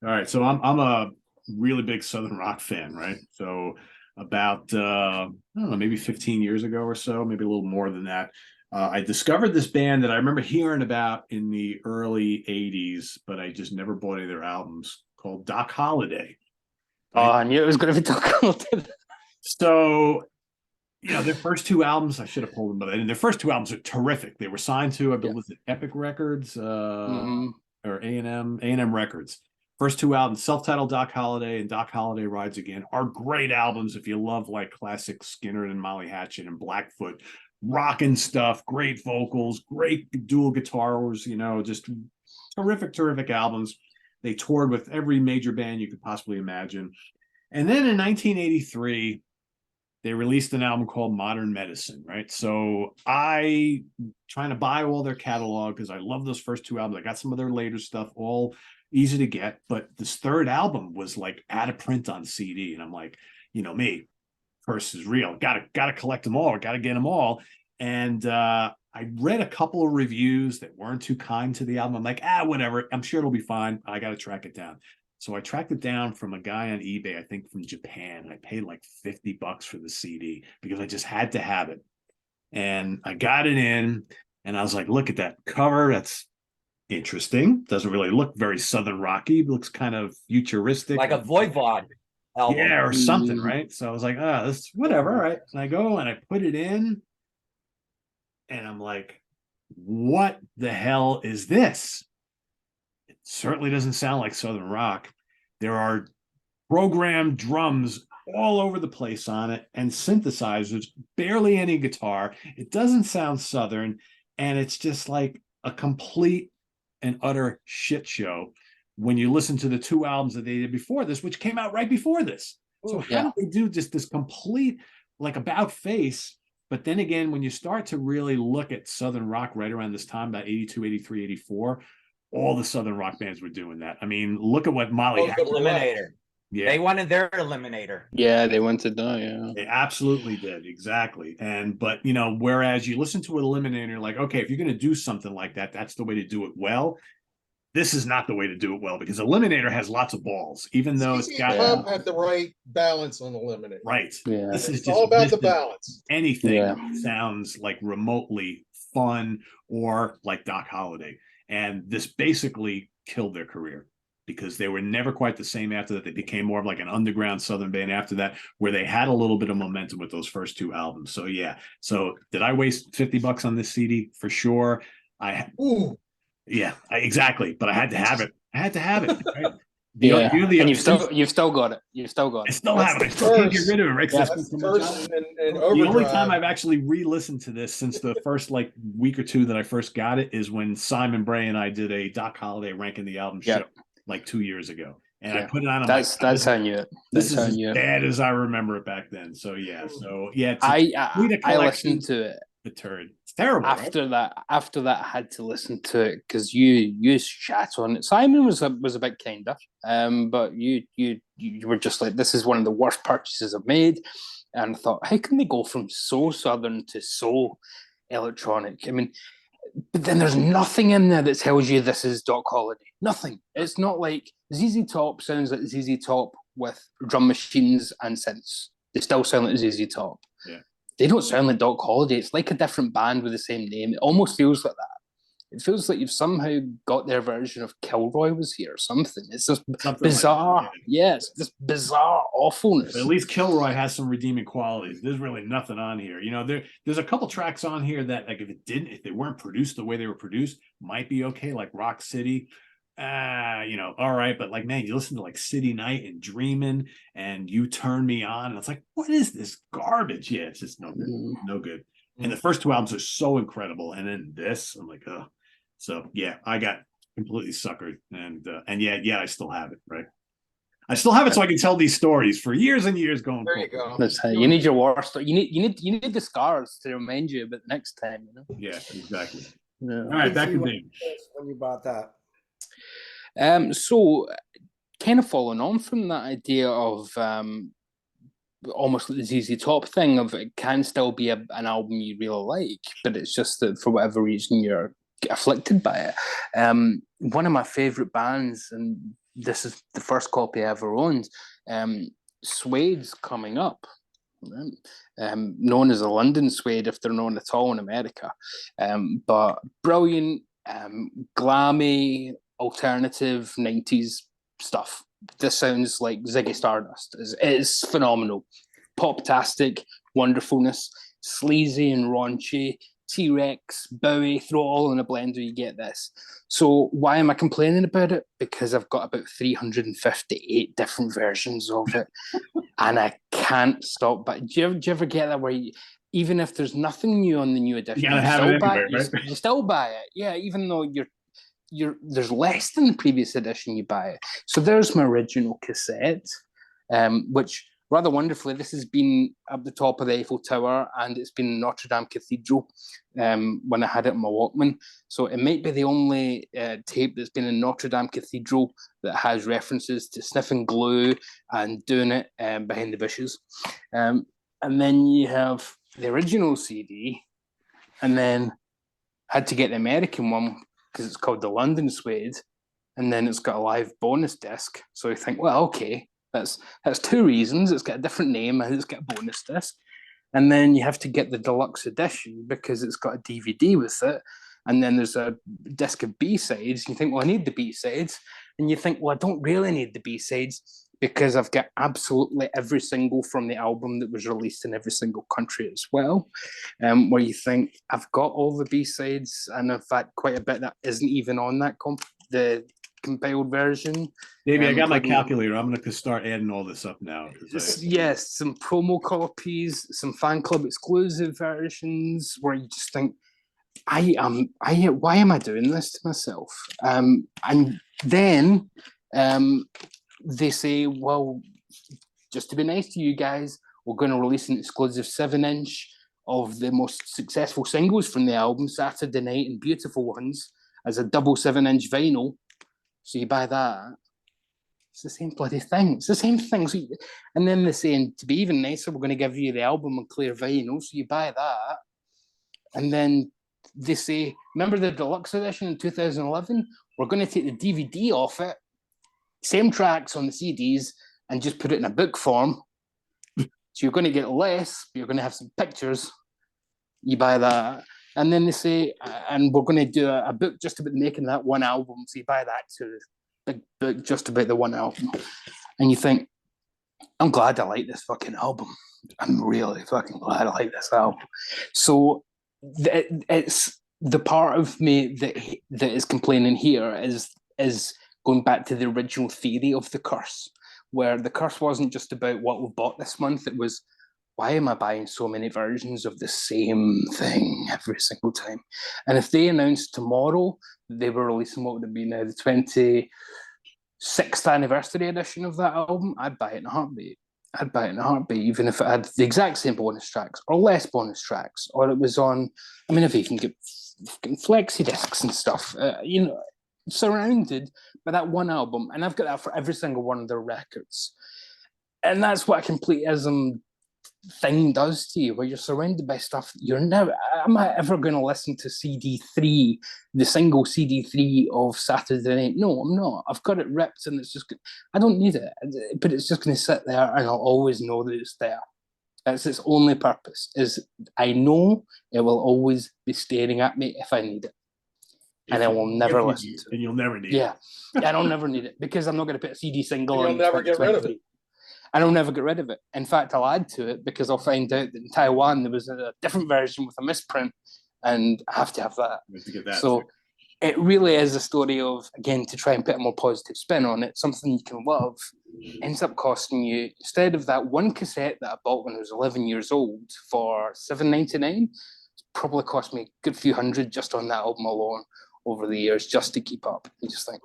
all right. So I'm a really big Southern rock fan, right? So about I don't know, maybe 15 years ago or so, maybe a little more than that, I discovered this band that I remember hearing about in the early 80s, but I just never bought any of their albums, called Doc Holliday. Right? Oh, I knew it was going to be Doc Holliday. So, their first 2 albums, I should have pulled them, but their first 2 albums are terrific. They were signed to, I believe, Epic Records or A&M Records. First 2 albums, self-titled Doc Holliday and Doc Holliday Rides Again, are great albums if you love like classic Skinner and Molly Hatchet and Blackfoot, rocking stuff, great vocals, great dual guitars, just terrific albums. They toured with every major band you could possibly imagine. And then in 1983, they released an album called Modern Medicine, right? So I trying to buy all their catalog because I love those first 2 albums. I got some of their later stuff, all easy to get, but this third album was like out of print on CD, and I'm like, me, Curse is Real, gotta collect them all, gotta get them all. And I read a couple of reviews that weren't too kind to the album. I'm like, whatever, I'm sure it'll be fine. I gotta track it down. So I tracked it down from a guy on eBay, I think from Japan. I paid like $50 for the CD because I just had to have it. And I got it in, and I was like, look at that cover, that's interesting. Doesn't really look very Southern rocky. It looks kind of futuristic, like a Voivod album, or something, right? So I was like, this whatever, right? And I go and I put it in, and I'm like, what the hell is this? It certainly doesn't sound like Southern rock. There are programmed drums all over the place on it and synthesizers, barely any guitar. It doesn't sound Southern, and it's just like a complete and utter shit show when you listen to the 2 albums that they did before this, which came out right before this. So how do they do just this complete like about face? But then again, when you start to really look at Southern rock right around this time, about 82, 83, 84, all the Southern rock bands were doing that. I mean, look at what Molly Hatchet. Eliminator. Yeah, They wanted their eliminator. Yeah, they wanted that. Yeah, they absolutely did. Exactly. But whereas you listen to Eliminator, like, okay, if you're going to do something like that, that's the way to do it well. This is not the way to do it well, because Eliminator has lots of balls, even though it's got Club had the right balance on Eliminator. right. yeah. This is It's just all about the missing balance. anything Yeah. that sounds like remotely fun or like Doc Holliday. And this basically killed their career, because they were never quite the same after that. They became more of like an underground Southern band after that, where they had a little bit of momentum with those first two albums. So yeah. So did I waste $50 on this CD? For sure. Ooh, Yeah, exactly. But I had to have it. I had to have it. Right? Yeah, and you've still got it. You've still got I it. still That's have it. I the still can't get curse. rid of it, right? 'Cause I Yeah. spent that's so the much curse on it. and The only overdrive. time I've actually re-listened to this since the first like week or two that I first got it is when Simon Bray and I did a Doc Holliday ranking the album Yeah. show like 2 years ago. And I Yeah. put it on. I'm That's like, how I knew it. this That's is how I as knew it. bad as I remember it back then. So yeah. So yeah, I listened to it the turd. It's terrible. after right? that. After that, I had to listen to it because you shat on it. Simon was a bit kinder, but you were just like, this is one of the worst purchases I've made, and I thought, how can they go from so southern to so electronic? I mean, but then there's nothing in there that tells you this is Doc Holliday. Nothing. It's not like ZZ Top sounds like ZZ Top with drum machines and synths. They still sound like ZZ Top. Yeah. They don't sound like Doc Holliday. It's like a different band with the same name. It almost feels like that. It feels like you've somehow got their version of Kilroy was here or something. It's just Something bizarre. like that, yeah, it's this bizarre awfulness. But at least Kilroy has some redeeming qualities. There's really nothing on here. There's a couple tracks on here that, like, if they weren't produced the way they were produced, might be okay, like Rock City. All right, but like, man, you listen to like City Night and Dreamin' and You Turn Me On, and it's like, what is this garbage? Yeah, it's just no good. No good. And the first two albums are so incredible, and then this, I'm like, oh. So yeah, I got completely suckered, and yeah, I still have it, right? I still have it, so I can tell these stories for years and years going There you forward. go. That's how you need your war story. You need the scars to remind you about the next time. Yeah, exactly. Yeah. All right, back to when Dave. you bought that. So kind of following on from that idea of almost like the ZZ Top thing of it can still be an album you really like, but it's just that for whatever reason you're afflicted by it. One of my favorite bands, and this is the first copy I ever owned, Suede's coming up. Known as the London Suede, if they're known at all in America, but brilliant, glammy, alternative 90s stuff. This sounds like Ziggy Stardust. It is phenomenal. Pop-tastic, wonderfulness, sleazy and raunchy, T-Rex, Bowie, throw it all in a blender, you get this. So why am I complaining about it? Because I've got about 358 different versions of it, and I can't stop. But do you ever get that where even if there's nothing new on the new edition, you still buy it? You still buy it, yeah, even though there's less than the previous edition, you buy it. So there's my original cassette, which rather wonderfully, this has been up the top of the Eiffel Tower, and it's been in Notre Dame Cathedral when I had it in my Walkman. So it might be the only tape that's been in Notre Dame Cathedral that has references to sniffing glue and doing it behind the bushes. And then you have the original CD, and then had to get the American one because it's called the London Suede, and then it's got a live bonus disc. So you think, well, okay, that's two reasons. It's got a different name and it's got a bonus disc. And then you have to get the deluxe edition because it's got a DVD with it. And then there's a disc of B-sides. You think, well, I need the B-sides. And you think, well, I don't really need the B-sides because I've got absolutely every single from the album that was released in every single country as well. Where you think, I've got all the B-sides, and in fact, quite a bit that isn't even on that the compiled version. Davey, I got my calculator. I'm going to start adding all this up now. Yes, some promo copies, some fan club exclusive versions where you just think, why am I doing this to myself? And then they say, well, just to be nice to you guys, we're going to release an exclusive 7-inch of the most successful singles from the album, Saturday Night and Beautiful Ones, as a double 7-inch vinyl. So you buy that. It's the same bloody thing. It's the same thing. So and then they're saying, to be even nicer, we're going to give you the album on clear vinyl. So you buy that. And then they say, remember the deluxe edition in 2011? We're going to take the DVD off it, same tracks on the CDs, and just put it in a book form. So you're going to get less, but you're going to have some pictures. You buy that. And then they say, and we're going to do a book just about making that one album. So you buy that too. Big book just about the one album. And you think, I'm glad I like this fucking album. I'm really fucking glad I like this album. So it's the part of me that is complaining here is going back to the original theory of the curse, where the curse wasn't just about what we bought this month. It was, why am I buying so many versions of the same thing every single time? And if they announced tomorrow they were releasing what would it be now, the 26th anniversary edition of that album, I'd buy it in a heartbeat. I'd buy it in a heartbeat, even if it had the exact same bonus tracks or less bonus tracks, or it was on, I mean, if you can get flexi discs and stuff, surrounded by that one album. And I've got that for every single one of their records. And that's what a completism thing does to you, where you're surrounded by stuff you're never, am I ever going to listen to CD3, the single CD3 of Saturday Night? No, I'm not. I've got it ripped and it's just, I don't need it, but it's just going to sit there and I'll always know that it's there. That's its only purpose, is I know it will always be staring at me if I need it. And I will never listen to it. And you'll never need it. Yeah, I don't never need it, because I'm not going to put a CD single on. You'll never get rid of it. And I'll never get rid of it. In fact, I'll add to it, because I'll find out that in Taiwan there was a different version with a misprint, and I have to have that. To get that so it really is a story of, again, to try and put a more positive spin on it, something you can love ends up costing you, instead of that one cassette that I bought when I was 11 years old for $7.99, it's probably cost me a good few hundred just on that album alone over the years, just to keep up. You just think,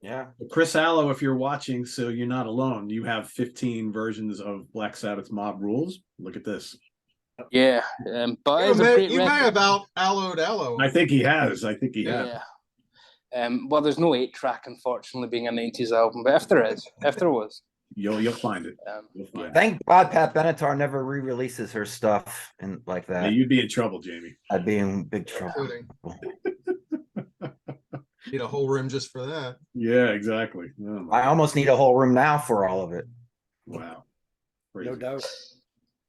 yeah. Chris Allo, if you're watching, so you're not alone. You have 15 versions of Black Sabbath's Mob Rules. Look at this. Yeah, but you may have alloed Allo. I think he has. I think he has. Yeah. Well, there's no 8-track, unfortunately, being a 90s album, but if there was, you'll find it. You'll find it. Thank God Pat Benatar never re-releases her stuff and like that. Yeah, you'd be in trouble, Jamie. I'd be in big trouble. Need a whole room just for that. Yeah, exactly. Oh, I almost need a whole room now for all of it. wow. Crazy. No doubt.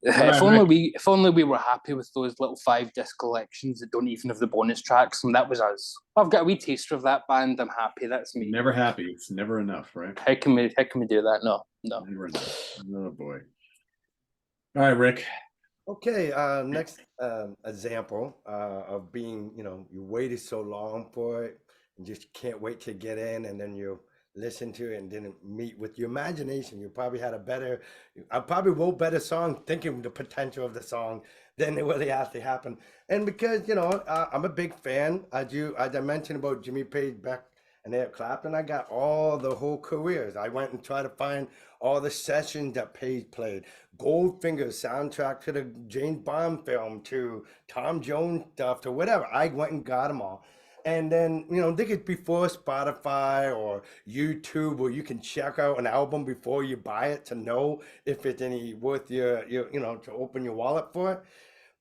If only we were happy with those little 5-disc collections that don't even have the bonus tracks, and that was us. I've got a wee taster of that band. I'm happy. That's me. Never happy. It's never enough, right? How can we do that? No. Never enough. Oh boy. All right, Rick. Okay, next example of being, you waited so long for it and just can't wait to get in, and then you listen to it and didn't meet with your imagination. You probably had I probably wrote better song thinking the potential of the song than it really actually happened. And because, I'm a big fan, as I mentioned about Jimmy Page, Beck, and Eric Clapton, I got all the whole careers. I went and tried to find all the sessions that Page played. Goldfinger soundtrack to the James Bond film, to Tom Jones stuff, to whatever. I went and got them all. And then, they could, before Spotify or YouTube, where you can check out an album before you buy it to know if it's any worth your to open your wallet for it.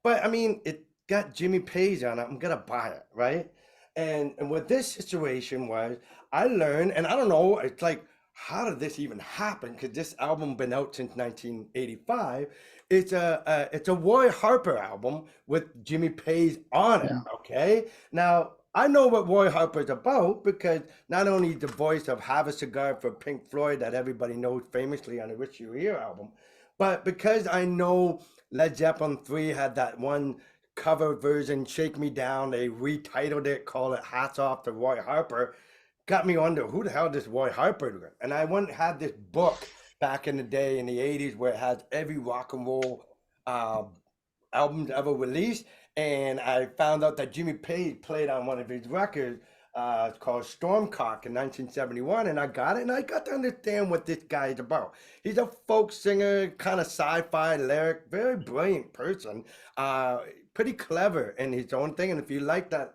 But I mean, it got Jimmy Page on it. I'm gonna buy it, right? And what this situation was, I learned, and I don't know, it's like, how did this even happen? Because this album been out since 1985. It's a Roy Harper album with Jimmy Page on it. Okay, now I know what Roy Harper's about, because not only the voice of Have a Cigar for Pink Floyd that everybody knows famously on the Wish You Were Here album, but because I know Led Zeppelin 3 had that one cover version, Shake Me Down, they retitled it, called it Hats Off to Roy Harper, got me under who the hell does Roy Harper do? And I went and had this book back in the day in the 80s where it has every rock and roll albums ever released. And I found out that Jimmy Page played on one of his records called Stormcock in 1971. And I got it, and I got to understand what this guy is about. He's a folk singer, kind of sci-fi lyric, very brilliant person, pretty clever in his own thing. And if you like that,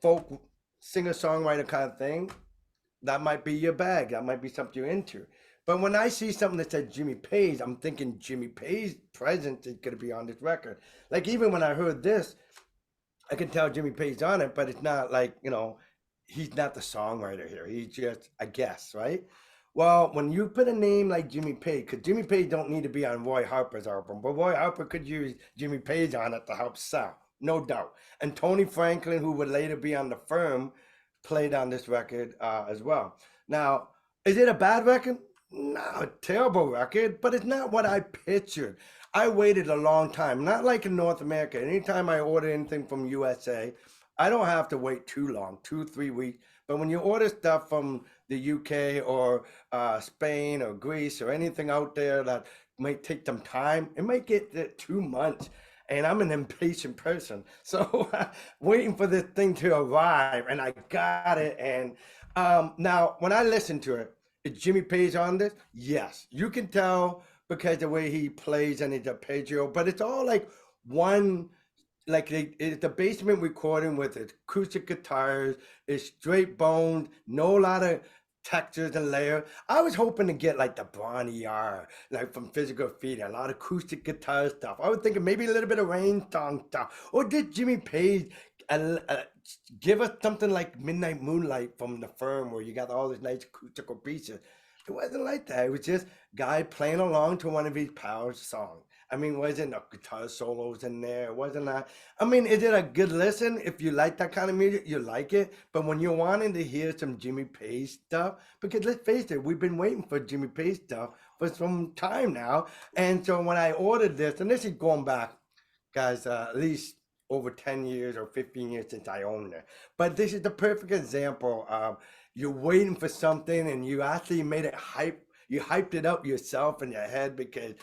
folk singer-songwriter kind of thing, that might be your bag. That might be something you're into. But when I see something that said Jimmy Page, I'm thinking Jimmy Page's presence is going to be on this record. Like even when I heard this, I can tell Jimmy Page's on it, but it's not like, he's not the songwriter here. He's just a guest, right? Well, when you put a name like Jimmy Page, because Jimmy Page don't need to be on Roy Harper's album, but Roy Harper could use Jimmy Page on it to help sell, no doubt. And Tony Franklin, who would later be on The Firm, played on this record as well. Now, is it a bad record? No, a terrible record, but it's not what I pictured. I waited a long time, not like in North America. Anytime I order anything from USA, I don't have to wait too long, 2-3 weeks. But when you order stuff from the UK or Spain or Greece or anything out there that might take some time, it might get there 2 months. And I'm an impatient person. So waiting for this thing to arrive, and I got it. And now when I listen to it, is Jimmy Page on this? Yes. You can tell because the way he plays and his arpeggio, but it's all like one, like it's a basement recording with acoustic guitars, it's straight boned, no lot of textures and layers. I was hoping to get like the Bronny R, like from Physical Graffiti, a lot of acoustic guitar stuff. I was thinking maybe a little bit of rain song stuff. Or did Jimmy Page give us something like Midnight Moonlight from The Firm, where you got all these nice acoustical pieces? It wasn't like that. It was just guy playing along to one of his power songs. I mean, wasn't no guitar solos in there? It wasn't that. I mean, is it a good listen? If you like that kind of music, you like it. But when you're wanting to hear some Jimmy Page stuff, because let's face it, we've been waiting for Jimmy Page stuff for some time now. And so when I ordered this, and this is going back, guys, at least over 10 years or 15 years since I owned it. But this is the perfect example of you're waiting for something and you actually made it hype. You hyped it up yourself in your head because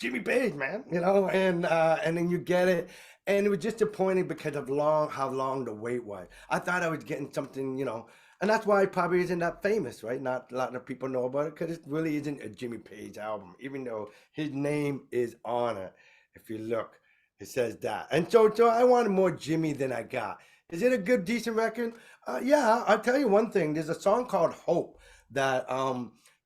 Jimmy Page, man, and then you get it. And it was just disappointing because of how long the wait was. I thought I was getting something, and that's why it probably isn't that famous, right? Not a lot of people know about it because it really isn't a Jimmy Page album, even though his name is on it. If you look, it says that. And so I wanted more Jimmy than I got. Is it a good, decent record? Yeah, I'll tell you one thing. There's a song called Hope that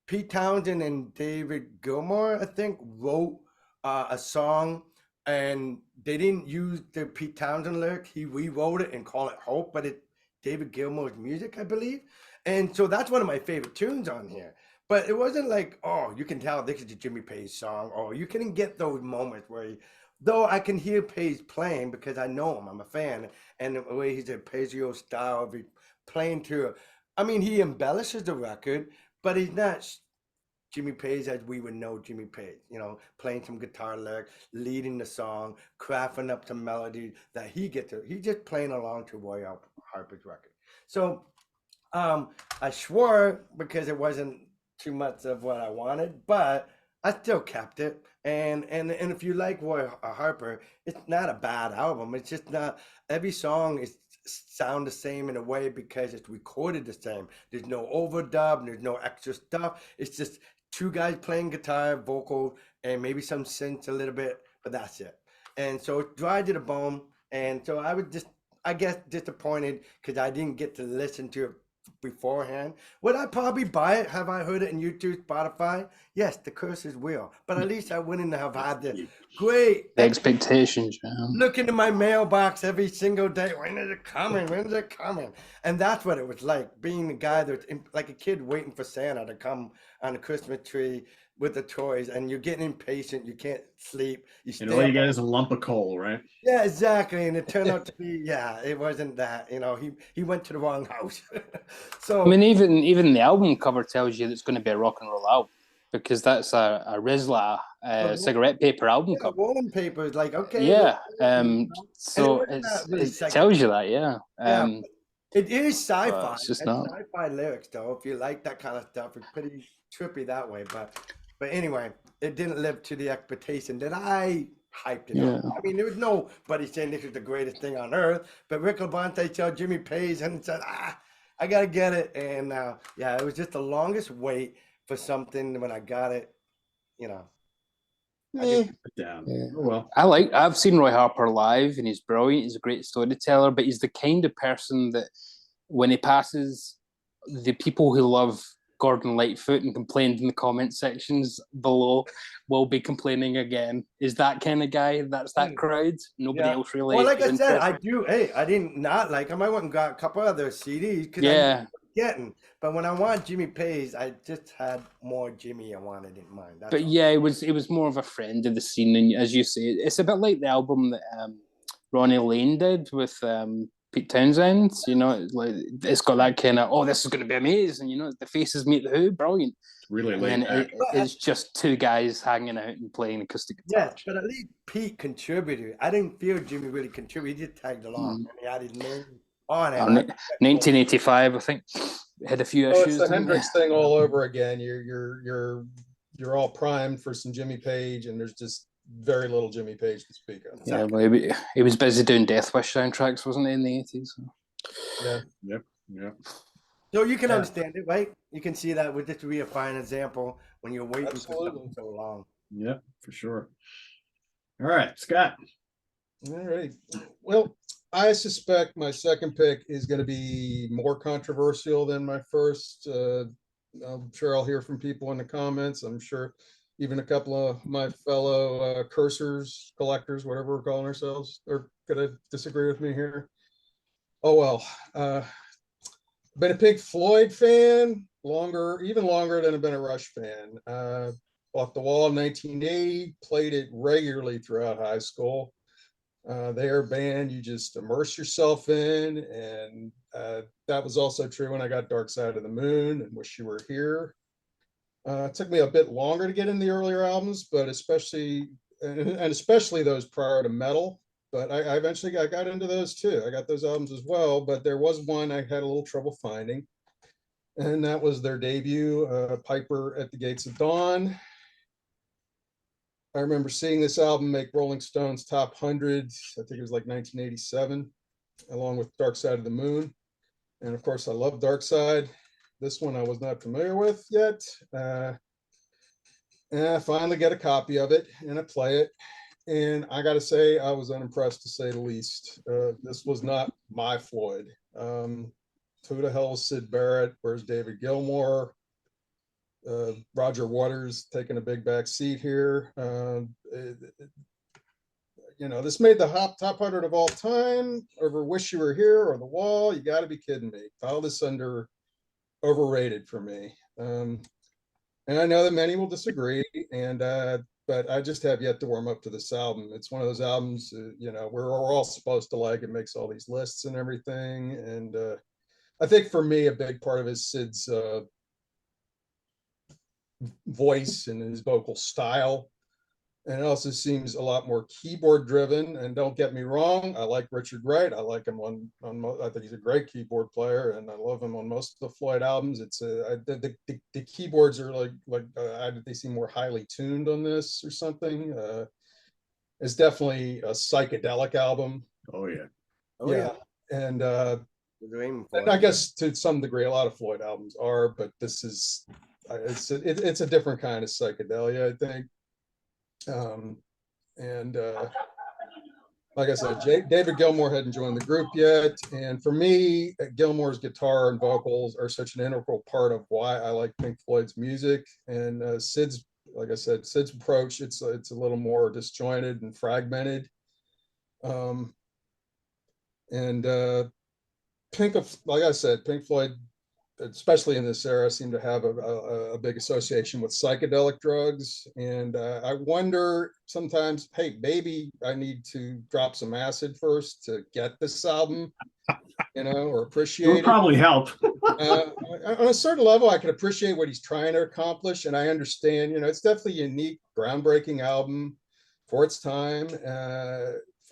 Pete Townsend and David Gilmour, I think, wrote a song, and they didn't use the Pete Townsend lyric. He rewrote it and called it Hope, but it's David Gilmour's music, I believe. And so that's one of my favorite tunes on here. But it wasn't like, oh, you can tell this is a Jimmy Page song, or you couldn't get those moments where though I can hear Page playing because I know him, I'm a fan, and the way he's arpeggio style of playing to, I mean, he embellishes the record, but he's not Jimmy Page as we would know Jimmy Page, playing some guitar lyrics, leading the song, crafting up some melodies that he's just playing along to Roy Harper's record. So I swore because it wasn't too much of what I wanted, but I still kept it. And if you like Roy Harper, it's not a bad album. It's just not, every song sound the same in a way because it's recorded the same. There's no overdub, there's no extra stuff. It's just two guys playing guitar, vocal, and maybe some synths a little bit, but that's it. And so it's dry to the bone. And so I was I guess, disappointed because I didn't get to listen to it beforehand. Would I probably buy it? Have I heard it in YouTube, Spotify? Yes, The Curse is Real. But at least I wouldn't have had the great expectations, man. Look into my mailbox every single day. When is it coming? When is it coming? And that's what it was like, being the guy that's like a kid waiting for Santa to come on the Christmas tree with the toys, and you're getting impatient. You can't sleep. And all you get is a lump of coal, right? Yeah, exactly. And it turned out to be, it wasn't that. He went to the wrong house. So I mean, even the album cover tells you that it's going to be a rock and roll album because that's a Rizla cigarette paper album cover. Rolling paper is like, okay. Yeah. So it tells you that, yeah. It is sci-fi. It's just not sci-fi lyrics, though. If you like that kind of stuff, it's pretty trippy that way. But anyway, it didn't live to the expectation that I hyped it up. I mean, there was nobody saying this is the greatest thing on earth. But Rick Labonte saw Jimmy Page and said, I got to get it. And it was just the longest wait for something. When I got it, Well, I've seen Roy Harper live and he's brilliant. He's a great storyteller, but he's the kind of person that when he passes, the people who love Gordon Lightfoot and complained in the comment sections below will be complaining again. Is that kind of guy? That's that crowd. Nobody else really. Well, like I said, interested. I do. Hey, I didn't not like him. I went and got a couple other CDs because I knew what I was getting. But when I want Jimmy Page, I just had more Jimmy I wanted in mind. That's but all. yeah, it was more of a friend of the scene, and as you say, it's a bit like the album that Ronnie Lane did with Pete Townsend. You know, like it's got that kind of, oh, this is going to be amazing. You know, the Faces Meet the Who, brilliant. Really laid back. It's just two guys hanging out and playing acoustic guitar. Yes, but at least Pete contributed. I didn't feel Jimmy really contributed. He just tagged along and he added name on it. 1985, I think, had a few issues. It's the Hendrix thing all over again. You're all primed for some Jimmy Page, and there's just very little Jimmy Page to speak of. Yeah, well, he was busy doing Death Wish soundtracks, wasn't he, in the 80s? So. Yeah. Yep. So you can understand it, right? You can see that would just be a fine example when you're waiting for something so long. Yeah, for sure. All right, Scott. All right. Well, I suspect my second pick is going to be more controversial than my first. I'm sure I'll hear from people in the comments. I'm sure even a couple of my fellow cursors, collectors, whatever we're calling ourselves, are going to disagree with me here. Oh, well. Been a Pink Floyd fan even longer than I've been a Rush fan. Off the Wall in 1980, played it regularly throughout high school. They are a band you just immerse yourself in, and that was also true when I got Dark Side of the Moon and Wish You Were Here. It took me a bit longer to get in the earlier albums, but especially those prior to Metal. But I eventually got into those too. I got those albums as well, but there was one I had a little trouble finding, and that was their debut, Piper at the Gates of Dawn. I remember seeing this album make Rolling Stone's top 100, I think it was like 1987, along with Dark Side of the Moon. And of course, I love Dark Side. This one I was not familiar with yet. And I finally get a copy of it and I play it. And I got to say, I was unimpressed to say the least. This was not my Floyd. Who the hell is Syd Barrett? Where's David Gilmour? Roger Waters taking a big back seat here. This made the top 100 of all time over Wish You Were Here or The Wall. You got to be kidding me. File this under overrated for me. And I know that many will disagree, but I just have yet to warm up to this album. It's one of those albums, we're all supposed to like. It makes all these lists and everything. And I think for me, a big part of it is Syd's voice and his vocal style. And it also seems a lot more keyboard driven. And don't get me wrong, I like Richard Wright. I like him on I think he's a great keyboard player, and I love him on most of the Floyd albums. It's the keyboards are they seem more highly tuned on this or something. It's definitely a psychedelic album. Oh yeah. And I guess to some degree a lot of Floyd albums are, but this is it's a different kind of psychedelia, I think. Like I said, David Gilmour hadn't joined the group yet, and for me, Gilmour's guitar and vocals are such an integral part of why I like Pink Floyd's music. And Syd's approach, it's a little more disjointed and fragmented. Like I said, Pink Floyd, especially in this era, seem to have a big association with psychedelic drugs. And I wonder sometimes, hey, maybe I need to drop some acid first to get this album, or appreciate it. Would probably help. On a certain level, I can appreciate what he's trying to accomplish. And I understand, it's definitely a unique, groundbreaking album for its time.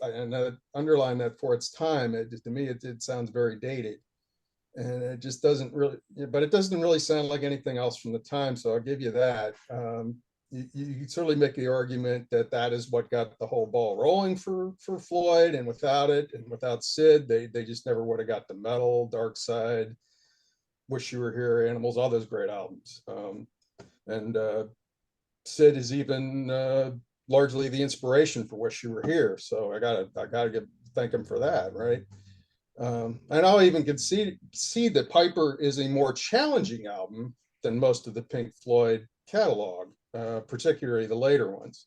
And underline that for its time, to me, it sounds very dated. And it just doesn't really, but it doesn't really sound like anything else from the time. So I'll give you that. You can certainly make the argument that is what got the whole ball rolling for Floyd, and without it, and without Syd, they just never would have got the Metal, Dark Side, Wish You Were Here, Animals, all those great albums. And Syd is even largely the inspiration for Wish You Were Here. So I gotta thank him for that, right? And I'll even concede that Piper is a more challenging album than most of the Pink Floyd catalog, particularly the later ones.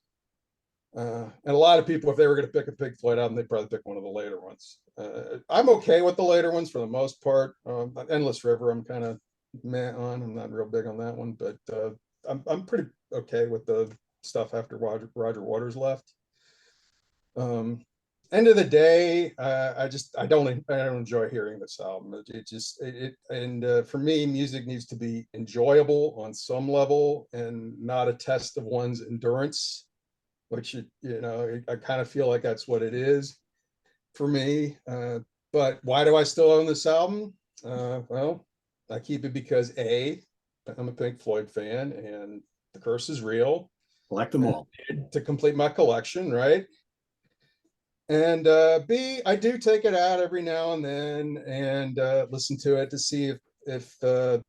And a lot of people, if they were going to pick a Pink Floyd album, they'd probably pick one of the later ones. I'm okay with the later ones for the most part. Endless River, I'm kind of meh on. I'm not real big on that one, but I'm pretty okay with the stuff after Roger Waters left. End of the day, I don't enjoy hearing this album. For me, music needs to be enjoyable on some level and not a test of one's endurance, which I kind of feel like that's what it is for me. But why do I still own this album? Well, I keep it because I'm a Pink Floyd fan, and The Curse Is Real. Collect them all to complete my collection, right? And B, I do take it out every now and then and listen to it to see if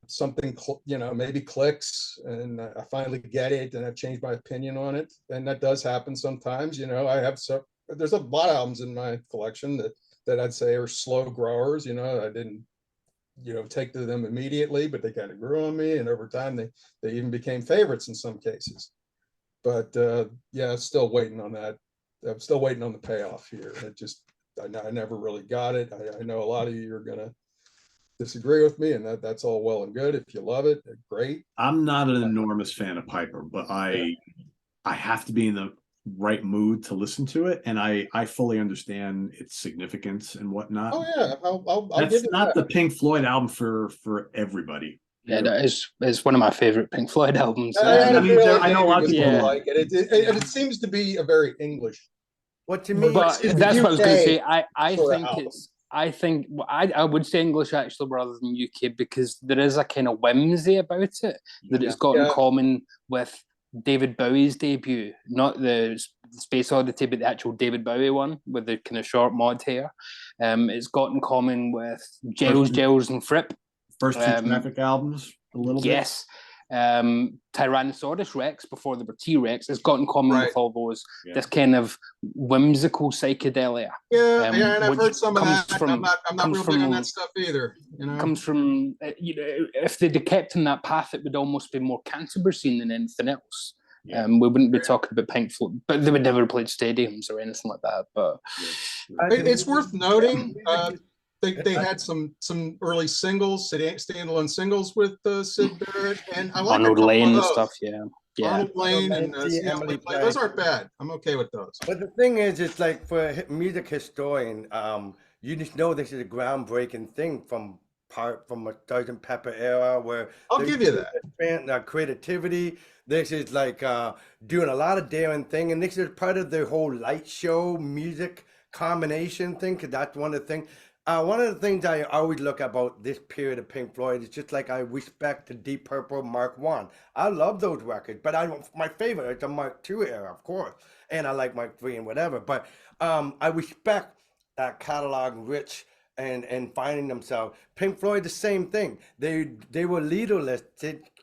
something maybe clicks and I finally get it and I've changed my opinion on it, and that does happen sometimes. There's a lot of albums in my collection that I'd say are slow growers. I didn't take to them immediately, but they kind of grew on me, and over time they even became favorites in some cases. But still waiting on that. I'm still waiting on the payoff here. I never really got it. I know a lot of you are gonna disagree with me, and that's all well and good. If you love it, great. I'm not an enormous fan of Piper, but I have to be in the right mood to listen to it, and I fully understand its significance and whatnot. Oh yeah, I'll That's give it not that. the Pink Floyd album for everybody. Yeah, that is one of my favorite Pink Floyd albums. I know a lot of people like it. It seems to be a very English. What to me, But that's what I was going to say. I would say English actually rather than UK, because there is a kind of whimsy about it that it's got in common with David Bowie's debut, not the Space Oddity, but the actual David Bowie one with the kind of short mod hair. It's got in common with Gels and Fripp. First two Traffic albums, a little bit. Yes. Tyrannosaurus Rex, before there were T-Rex, has got in common with all those, this kind of whimsical psychedelia. And I've heard some of that. I'm not real big on that stuff either. Comes from, if they'd kept in that path, it would almost be more Canterbury scene than anything else. We wouldn't be talking about Pink Floyd, but they would never played stadiums or anything like that. But it's worth noting. They had some early singles, standalone singles with Syd Barrett and I like Arnold Lane and stuff. Arnold Lane and those aren't bad. I'm okay with those. But the thing is, it's like for a music historian, you just know this is a groundbreaking thing from a Sgt. Pepper era, where I'll give you that creativity. This is like doing a lot of daring thing, and this is part of the whole light show music combination thing, because that's one of the things. One of the things I always look about this period of Pink Floyd is just like I respect the Deep Purple Mark I. I love those records, but my favorite is the Mark II era, of course, and I like Mark III and whatever. But I respect that catalog rich and finding themselves. Pink Floyd, the same thing. They were leaderless.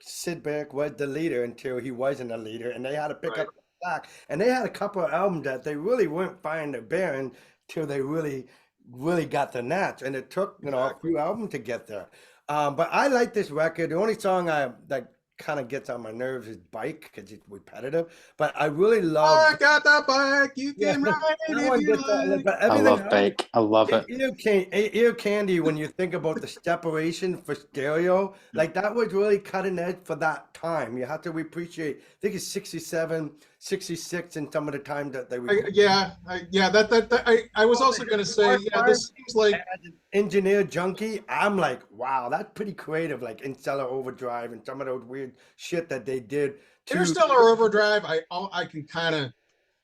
Syd Barrett was the leader until he wasn't a leader, and they had to pick up the slack. And they had a couple of albums that they really weren't finding their bearing till they really got the natch, and it took a few albums to get there. But I like this record. The only song that kind of gets on my nerves is Bike, because it's repetitive. But I really love. I got that bike. You can ride it if you like. But I love Bike. I love it. Ear Candy. When you think about the separation for stereo, like that was really cutting edge for that time. You have to appreciate. I think it's 67, 66, and some of the time that they were. I was also going to say, this seems like as an engineer junkie. I'm like, wow, that's pretty creative. Like Interstellar Overdrive and some of those weird shit that they did. Interstellar Overdrive, I can kind of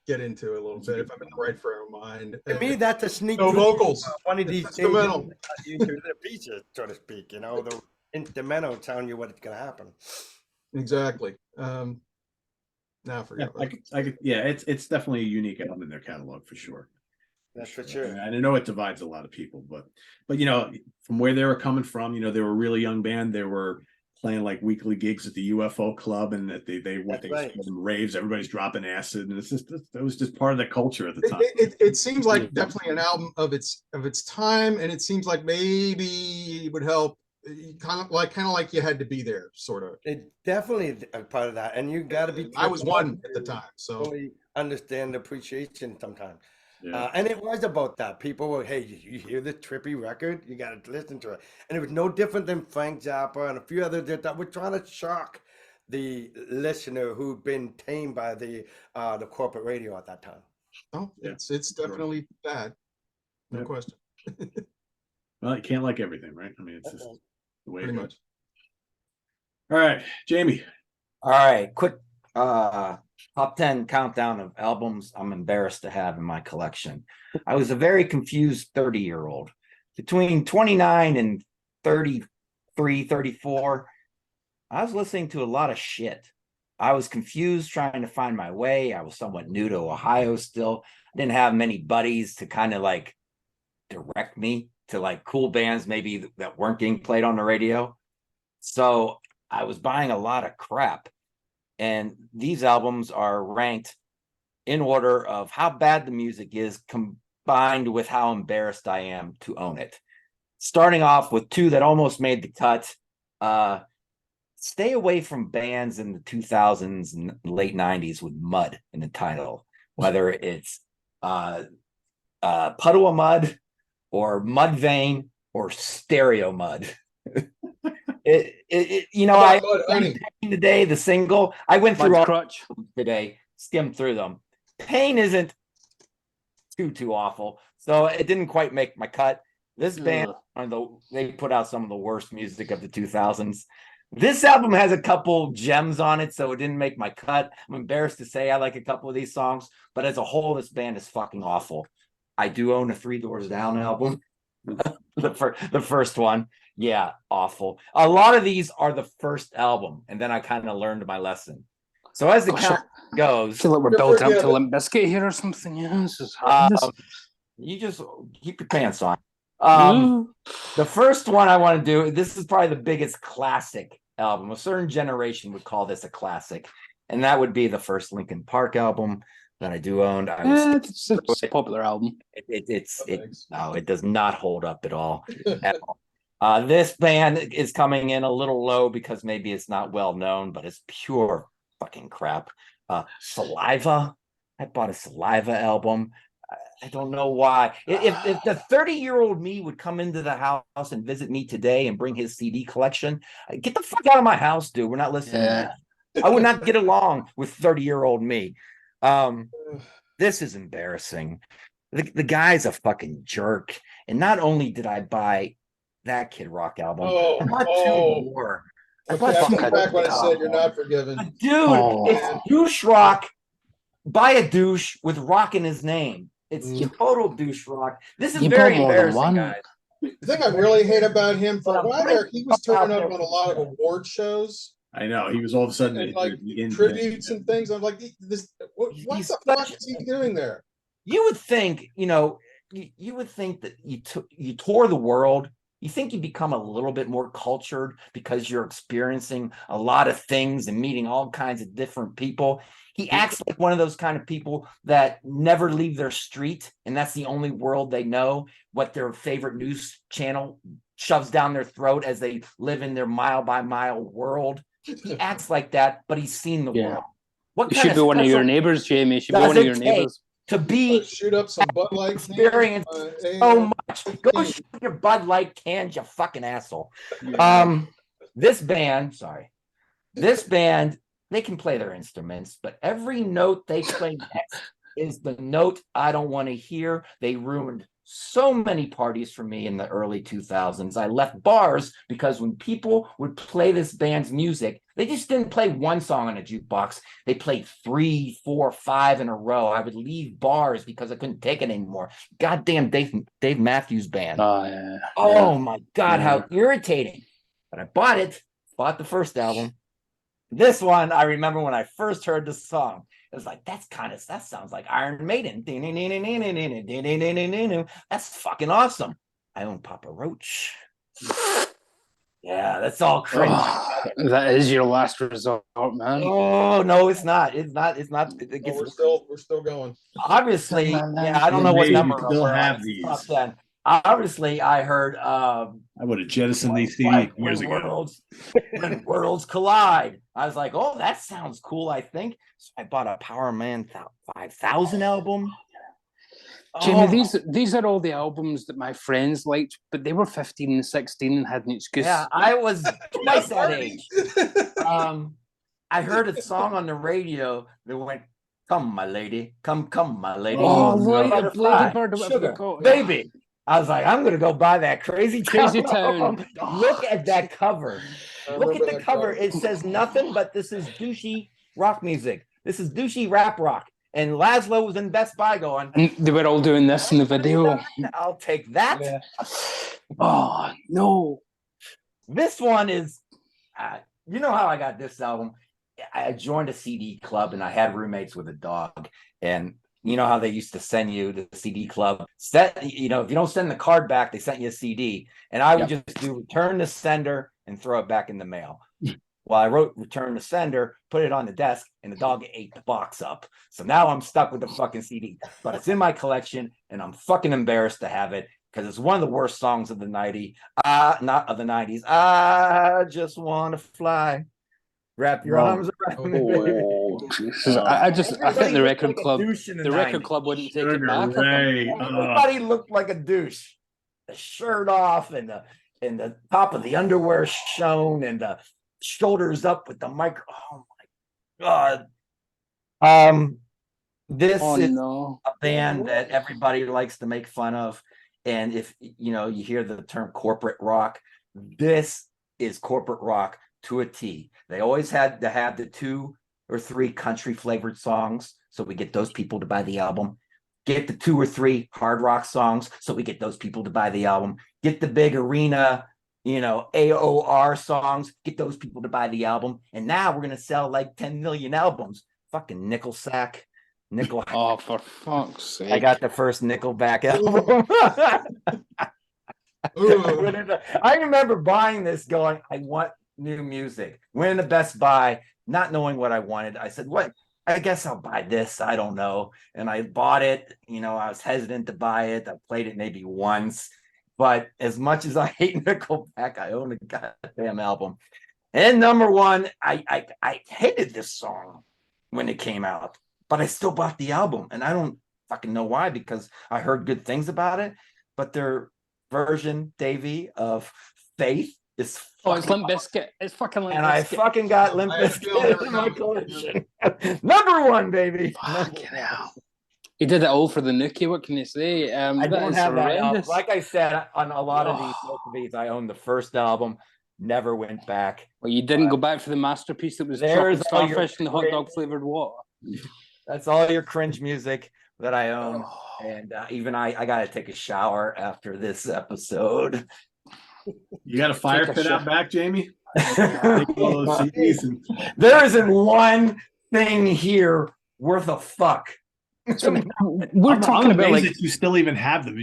get into it a little bit if I'm in the right frame of mind. To me, that's a sneak. No vocals. One of these instrumental pieces, so to speak. The instrumental telling you what's going to happen. Exactly. Now I forget. It's definitely a unique album in their catalog for sure. That's for sure. And I know it divides a lot of people, but from where they were coming from, they were a really young band. They were playing like weekly gigs at the UFO club, and that they That's right. them raves. Everybody's dropping acid, and it was just part of the culture at the time. It seems like definitely an album of its time, and it seems like maybe it would help. Kind of like you had to be there, sort of. It definitely a part of that, and you got to be. I was one at the time, so fully understand the appreciation sometimes. Yeah. And it was about that. People were, hey, you hear this trippy record? You got to listen to it. And it was no different than Frank Zappa and a few others that were trying to shock the listener who'd been tamed by the corporate radio at that time. oh, it's definitely bad, no Yep. question. Well, you can't like everything, right? I mean, it's just the way it Pretty goes. much. All right, Jamie. All right, quick top 10 countdown of albums I'm embarrassed to have in my collection. I was a very confused 30-year-old. Between 29 and 33, 34, I was listening to a lot of shit. I was confused trying to find my way. I was somewhat new to Ohio still. I didn't have many buddies to kind of like direct me to like cool bands maybe that weren't getting played on the radio. So I was buying a lot of crap. And these albums are ranked in order of how bad the music is combined with how embarrassed I am to own it. Starting off with two that almost made the cut. Stay away from bands in the 2000s and late 90s with mud in the title, whether it's Puddle of Mud or Mudvayne or Stereo Mud. You know, I today the single I went through all Crutch today, skimmed through them. Pain isn't too awful, so it didn't quite make my cut. This band, they put out some of the worst music of the 2000s. This album has a couple gems on it, so it didn't make my cut. I'm embarrassed to say I like a couple of these songs, but as a whole, this band is fucking awful. I do own a Three Doors Down album, the first one. Yeah, awful. A lot of these are the first album, and then I kind of learned my lesson. So as the count goes, I feel like we're building up to Limp Bizkit here or something. Yeah, this is horrendous. You just keep your pants on. The first one I want to do, this is probably the biggest classic album. A certain generation would call this a classic, and that would be the first Linkin Park album that I do own. It's a popular album. It does not hold up at all. This band is coming in a little low because maybe it's not well known, but it's pure fucking crap. Saliva. I bought a Saliva album. I don't know why. If the 30-year-old me would come into the house and visit me today and bring his CD collection, get the fuck out of my house, dude. We're not listening to that. I would not get along with 30-year-old me. This is embarrassing. The guy's a fucking jerk. And not only did I buy that Kid Rock album, I bought two more. Back when I said you're not forgiven. Dude, it's douche rock by a douche with rock in his name. It's total douche rock. This is very embarrassing, guys. The thing I really hate about him, for a while there, he was turning up on a lot of award shows. I know, he was all of a sudden and like tributes and things. I'm like, what the fuck is he doing there? You would think, you would think that you tour the world. You think you become a little bit more cultured because you're experiencing a lot of things and meeting all kinds of different people. He acts like one of those kind of people that never leave their street, and that's the only world they know, what their favorite news channel shoves down their throat as they live in their mile-by-mile world. He acts like that, but he's seen the world. What should be one of your neighbors, Jamie. Should be one of your neighbors. To be shoot up some Bud Light experience so much. Go shoot your Bud Light cans, you fucking asshole. This band, they can play their instruments, but every note they play next is the note I don't want to hear. They ruined so many parties for me in the early 2000s. I left bars because when people would play this band's music, they just didn't play one song on a jukebox. They played 3, 4, 5 in a row. I would leave bars because I couldn't take it anymore. Goddamn Dave Matthews Band. Oh my God, how irritating. But I bought the first album. This one, I remember when I first heard the song, it was like, that sounds like Iron Maiden. That's fucking awesome. I own Papa Roach. Yeah, that's all cringe. That is your last resort, man. Oh no, it's not. It's not. It's not. It gets We're still going. obviously. Yeah, I don't know what Amazing number you still we're on. have It's these. top 10. Obviously, I heard. I would have jettisoned these Like CDs years ago. when worlds collide. I was like, oh, that sounds cool. I think so. I bought a Power Man 5000 album. Jamie, Oh, these are all the albums that my friends liked, but they were 15 and 16 and had an excuse. yeah, I was twice that age. I heard a song on the radio that went, "Come, my lady, come, my lady." Oh, no. Lady Bird, or whatever Sugar, they call it. baby. I was like, I'm gonna go buy that Crazy Crazy Town. Town. Look at that cover. I Look at remember the that cover. It says nothing but this is douchey rock music. This is douchey rap rock. And Laszlo was in Best Buy going, And they were all doing this in the video. I'll take that. Yeah. Oh, no. This one is, you know how I got this album? I joined a CD club and I had roommates with a dog. And you know how they used to send you to the CD club? If you don't send the card back, they sent you a CD. And I would just do return to sender and throw it back in the mail. Well, I wrote return to sender, put it on the desk, and the dog ate the box up. So now I'm stuck with the fucking CD. But it's in my collection, and I'm fucking embarrassed to have it because it's one of the worst songs of the 90s. Not of the 90s. I just want to fly. Wrap your arms around me. Oh, I think the record club, wouldn't take it back. Everybody looked like a douche. The shirt off and the top of the underwear shown and the shoulders up with the micro. Oh my god. This is a band that everybody likes to make fun of. And if you hear the term corporate rock, this is corporate rock to a T. They always had to have the 2 or 3 country flavored songs, so we get those people to buy the album. Get the 2 or 3 hard rock songs, so we get those people to buy the album. Get the big arena, AOR songs, get those people to buy the album. And now we're gonna sell like 10 million albums. Fucking nickel sack. Oh, for fuck's sake. I got the first Nickelback album. I remember buying this going, I want new music. Went in the Best Buy, not knowing what I wanted. I said, what? I guess I'll buy this. I don't know. And I bought it. I was hesitant to buy it. I played it maybe once. But as much as I hate Nickelback, I own a goddamn album. And number one, I hated this song when it came out, but I still bought the album. And I don't fucking know why, because I heard good things about it. But their version, Davey, of Faith is it's Limp Bizkit. It's fucking Limp Bizkit. And I fucking got Limp Bizkit in my collection. Number 1, baby. Fucking hell. He did it all for the nookie. What can you say? I don't have that album. Like I said, on a lot of most of these, I own the first album. Never went back. Well, you didn't go back for the masterpiece that was chocolate starfish and the hot dog flavored water. That's all your cringe music that I own. And even I got to take a shower after this episode. You got a fire pit out back, Jamie? There isn't one thing here worth a fuck. We're talking about that you still even have them.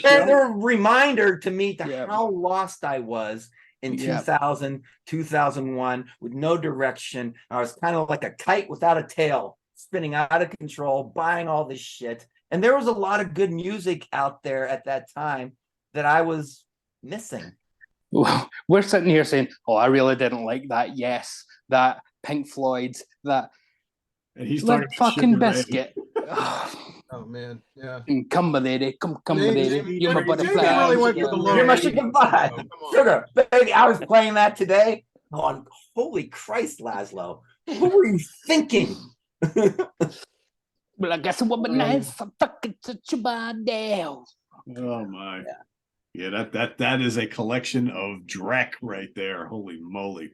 They're a reminder to me to how lost I was in 2000, 2001 with no direction. I was kind of like a kite without a tail, spinning out of control, buying all this shit. And there was a lot of good music out there at that time that I was missing. We're sitting here saying, oh, I really didn't like that. Yes, that Pink Floyd, that and he's like fucking Biscuit. Oh man, yeah. Come baby, come baby. You're my butterfly. Really went for the low. You're my chicken pie. Sugar, baby. I was playing that today. On holy Christ, Laszlo, what were you thinking? Well, I guess it would be nice for fucking such a bad deal. Oh my. Yeah, that is a collection of Drek right there. Holy moly.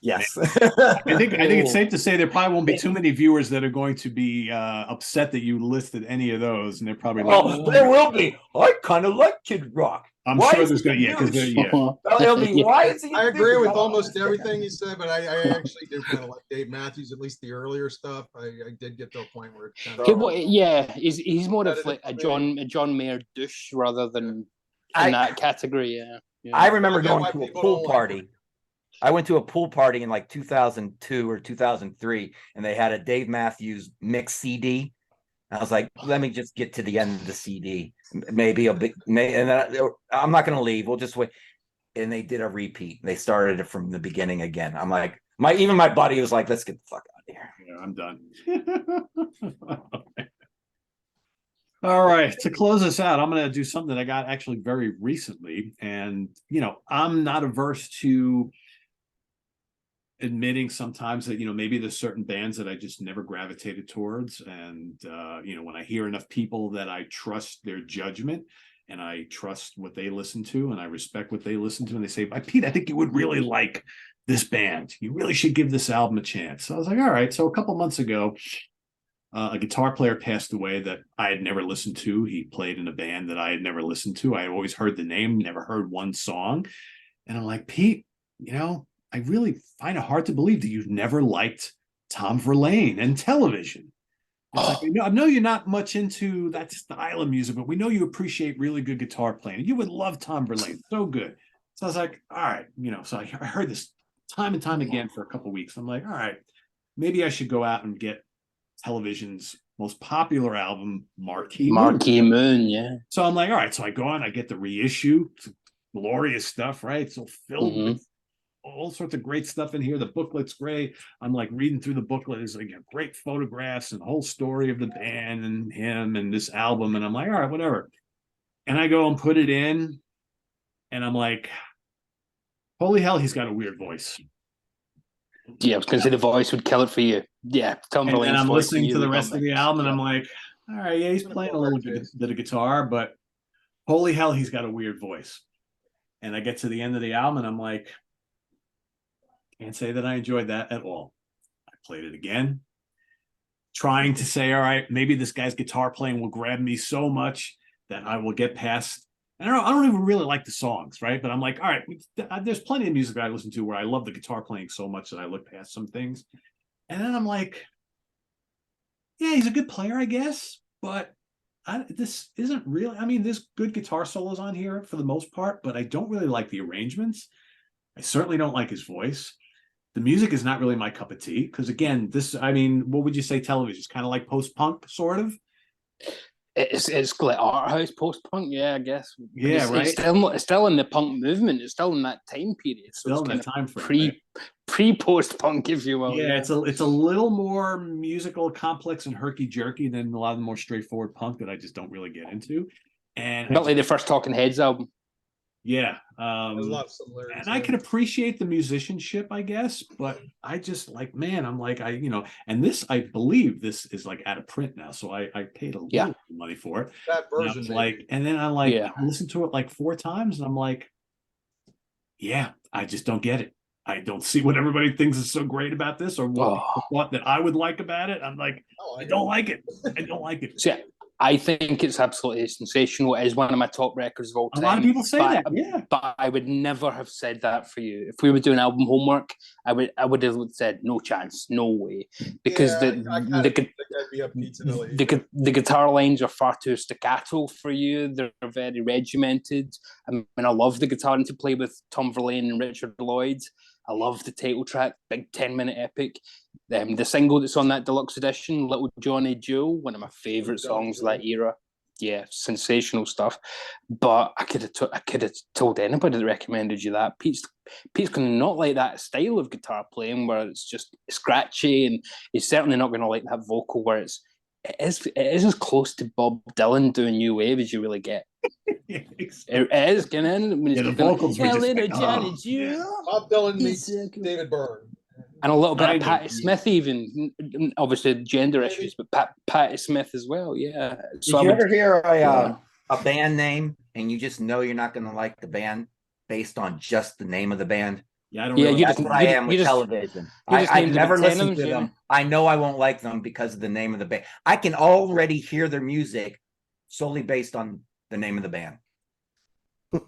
Yes. I think it's safe to say there probably won't be too many viewers that are going to be upset that you listed any of those, and they're probably like, there will be. I kind of like Kid Rock. I'm sure there's going to, because they'll be, why is he? I agree with almost everything you said, but I actually do kind of like Dave Matthews, at least the earlier stuff. I did get to a point where it kind of he's more of like a John Mayer douche rather than in that category. Yeah. Yeah. I remember I get going why to a people pool don't like party. I went to a pool party in like 2002 or 2003, and they had a Dave Matthews mix CD. I was like, let me just get to the end of the CD. Maybe a bit, I'm not going to leave. We'll just wait. And they did a repeat. They started it from the beginning again. I'm like, even my buddy was like, let's get the fuck out of here. Yeah, I'm done. All right, to close us out, I'm going to do something I got actually very recently. And, I'm not averse to admitting sometimes that, maybe there's certain bands that I just never gravitated towards. And, when I hear enough people that I trust their judgment and I trust what they listen to and I respect what they listen to, and they say, Pete, I think you would really like this band. You really should give this album a chance. So I was like, all right. So a couple months ago, a guitar player passed away that I had never listened to. He played in a band that I had never listened to. I had always heard the name, never heard one song. And I'm like, Pete, I really find it hard to believe that you've never liked Tom Verlaine and Television. It's like, I know you're not much into that style of music, but we know you appreciate really good guitar playing. You would love Tom Verlaine. So good. So I was like, all right, so I heard this time and time again for a couple of weeks. I'm like, all right, maybe I should go out and get Television's most popular album, Marquee Moon, yeah. So I'm like, all right. So I go on, I get the reissue. It's glorious stuff, right? So filled with all sorts of great stuff in here. The booklet's great. I'm like reading through the booklet. There's like great photographs and the whole story of the band and him and this album. And I'm like, all right, whatever. And I go and put it in, and I'm like, holy hell, he's got a weird voice. Yeah, I was going to say the voice would kill it for you. Yeah, Tom Verlaine's and I'm voice listening to the would rest of the album, and I'm like, all right, yeah, he's playing a little bit of guitar, but holy hell, he's got a weird voice. And I get to the end of the album, and I'm like, can't say that I enjoyed that at all. I played it again, trying to say, all right, maybe this guy's guitar playing will grab me so much that I will get past. I don't even really like the songs, right? But I'm like, all right, there's plenty of music that I listen to where I love the guitar playing so much that I look past some things. And then I'm like, yeah, he's a good player, I guess, but this isn't really, there's good guitar solos on here for the most part, but I don't really like the arrangements. I certainly don't like his voice. The music is not really my cup of tea, because again, what would you say Television is kind of like post-punk, sort of? It's like art house post-punk, yeah, I guess. Yeah, right. It's still in the punk movement. It's still in that time period. So still in that time frame, pre-post-punk, if you will. Yeah, it's a little more musical, complex, and herky-jerky than a lot of the more straightforward punk that I just don't really get into. And not like the first Talking Heads album. Yeah, there's a lot of similarities. And I can appreciate the musicianship, I guess, but I just like, man, I'm like, and this, I believe this is like out of print now, so I paid a little money for it. That version, and then I listened to it like 4 times, and I'm like, yeah, I just don't get it. I don't see what everybody thinks is so great about this, or what that I would like about it. I'm like, I don't like it. I don't like it. So, yeah, I think it's absolutely sensational. It is one of my top records of all time. A lot of people say that, yeah. But I would never have said that for you. If we were doing album homework, I would have said no chance, no way, because the guitar lines are far too staccato for you. They're very regimented. I love the guitar interplay with Tom Verlaine and Richard Lloyd. I love the title track, big 10-minute epic. The single that's on that deluxe edition, Little Johnny Jewel, one of my favorite songs of that era. Yeah, sensational stuff. But I could have told anybody that recommended you that. Pete's going to not like that style of guitar playing where it's just scratchy, and he's certainly not going to like that vocal where it is as close to Bob Dylan doing new wave as you really get. It is kind of the vocals were just Johnny Jewel. Bob Dylan meets David Byrne. And a little bit of Patti Smith, even obviously gender issues, but Patti Smith as well. Yeah. So did you ever hear a band name and you just know you're not going to like the band based on just the name of the band? Yeah, I don't. Yeah, that's what I am with Television. I've never listened to them. I know I won't like them because of the name of the band. I can already hear their music solely based on the name of the band.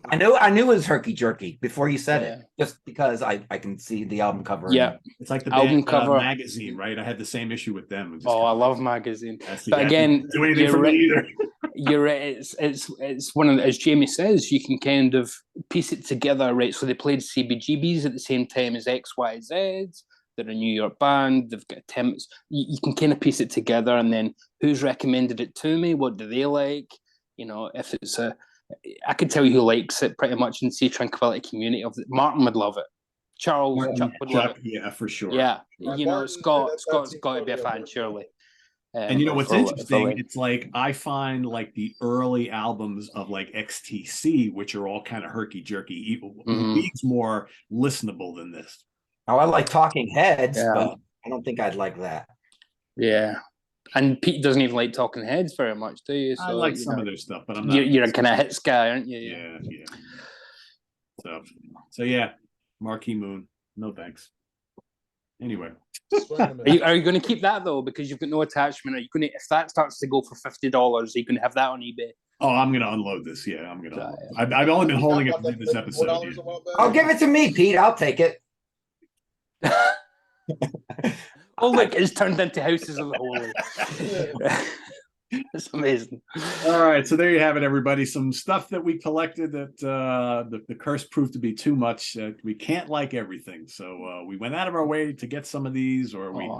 I knew it was Herky Jerky before you said it, just because I can see the album cover. Yeah, it's like the album band, cover Magazine, right? I had the same issue with them. I love Magazine, but again, do anything for me either. You're right. It's one of the, as Jamie says, you can kind of piece it together, right? So they played CBGBs at the same time as XYZ. They're a New York band. They've got attempts. You can kind of piece it together, and then who's recommended it to me? What do they like? You know, if it's I can tell you who likes it pretty much in Sea Tranquility community. Martin would love it. Charles, Chuck would love it. Yeah, for sure. Yeah, Right, you know, Martin, Scott's that's got to be a fan, Martin. surely. And you know what's for interesting? It's like I find like the early albums of like XTC, which are all kind of herky jerky, League's more listenable than this. Oh, I like Talking Heads, Yeah. but I don't think I'd like that. Yeah, and Pete doesn't even like Talking Heads very much, do you? I like some of their stuff, but I'm not. You're a kind of hits guy, aren't you? Yeah. So yeah, Marquee Moon, no thanks. Anyway, are you going to keep that though? Because you've got no attachment. Are you going to, if that starts to go for $50, are you going to have that on eBay? oh, I'm going to unload this. Yeah, I'm going to. I've only been holding it for this episode. Oh, give it to me, Pete. I'll take it. Oh, look, it's turned into Houses of the Holy. It's amazing. All right, so there you have it, everybody. Some stuff that we collected that the curse proved to be too much. We can't like everything, so we went out of our way to get some of these, or we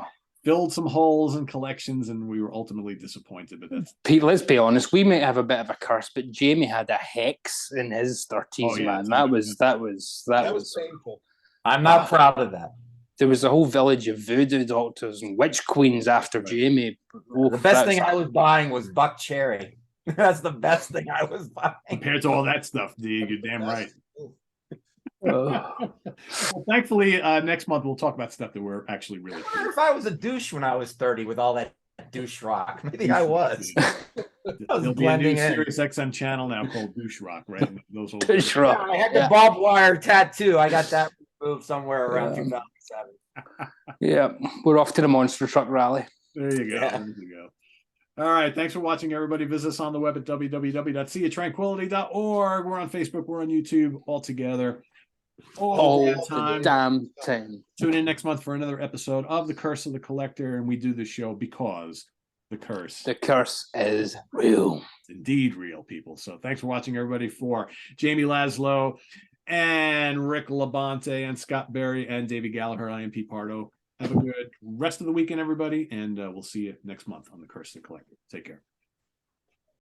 filled some holes in collections, and we were ultimately disappointed. But that's Pete. Let's be honest. We might have a bit of a curse, but Jamie had a hex in his 30s, man. That was painful. I'm not proud of that. There was a whole village of voodoo doctors and witch queens after Jamie. The best thing I was buying was Buck Cherry. That's the best thing I was buying. Compared to all that stuff, Dig, you're damn right. Well, thankfully, next month we'll talk about stuff that we're actually really cool. I wonder if I was a douche when I was 30 with all that douche rock. Maybe I was. There'll be a new Sirius XM channel now called Douche Rock, right? Those Douche Rock. I had the barbed wire tattoo. I got that removed somewhere around 2007. Yeah, we're off to the monster truck rally. There you go. Yeah. There you go. All right. Thanks for watching, everybody. Visit us on the web at www.seaoftranquility.org. We're on Facebook. We're on YouTube all together. All the damn time. Tune in next month for another episode of The Curse of the Collector. And we do this show because the curse is real. It's indeed real, people. So thanks for watching, everybody. For Jamie Laszlo and Rick Labonte and Scott Berry and David Gallagher, I am Pete Pardo. Have a good rest of the weekend, everybody, and we'll see you next month on The Curse of the Collector. Take care.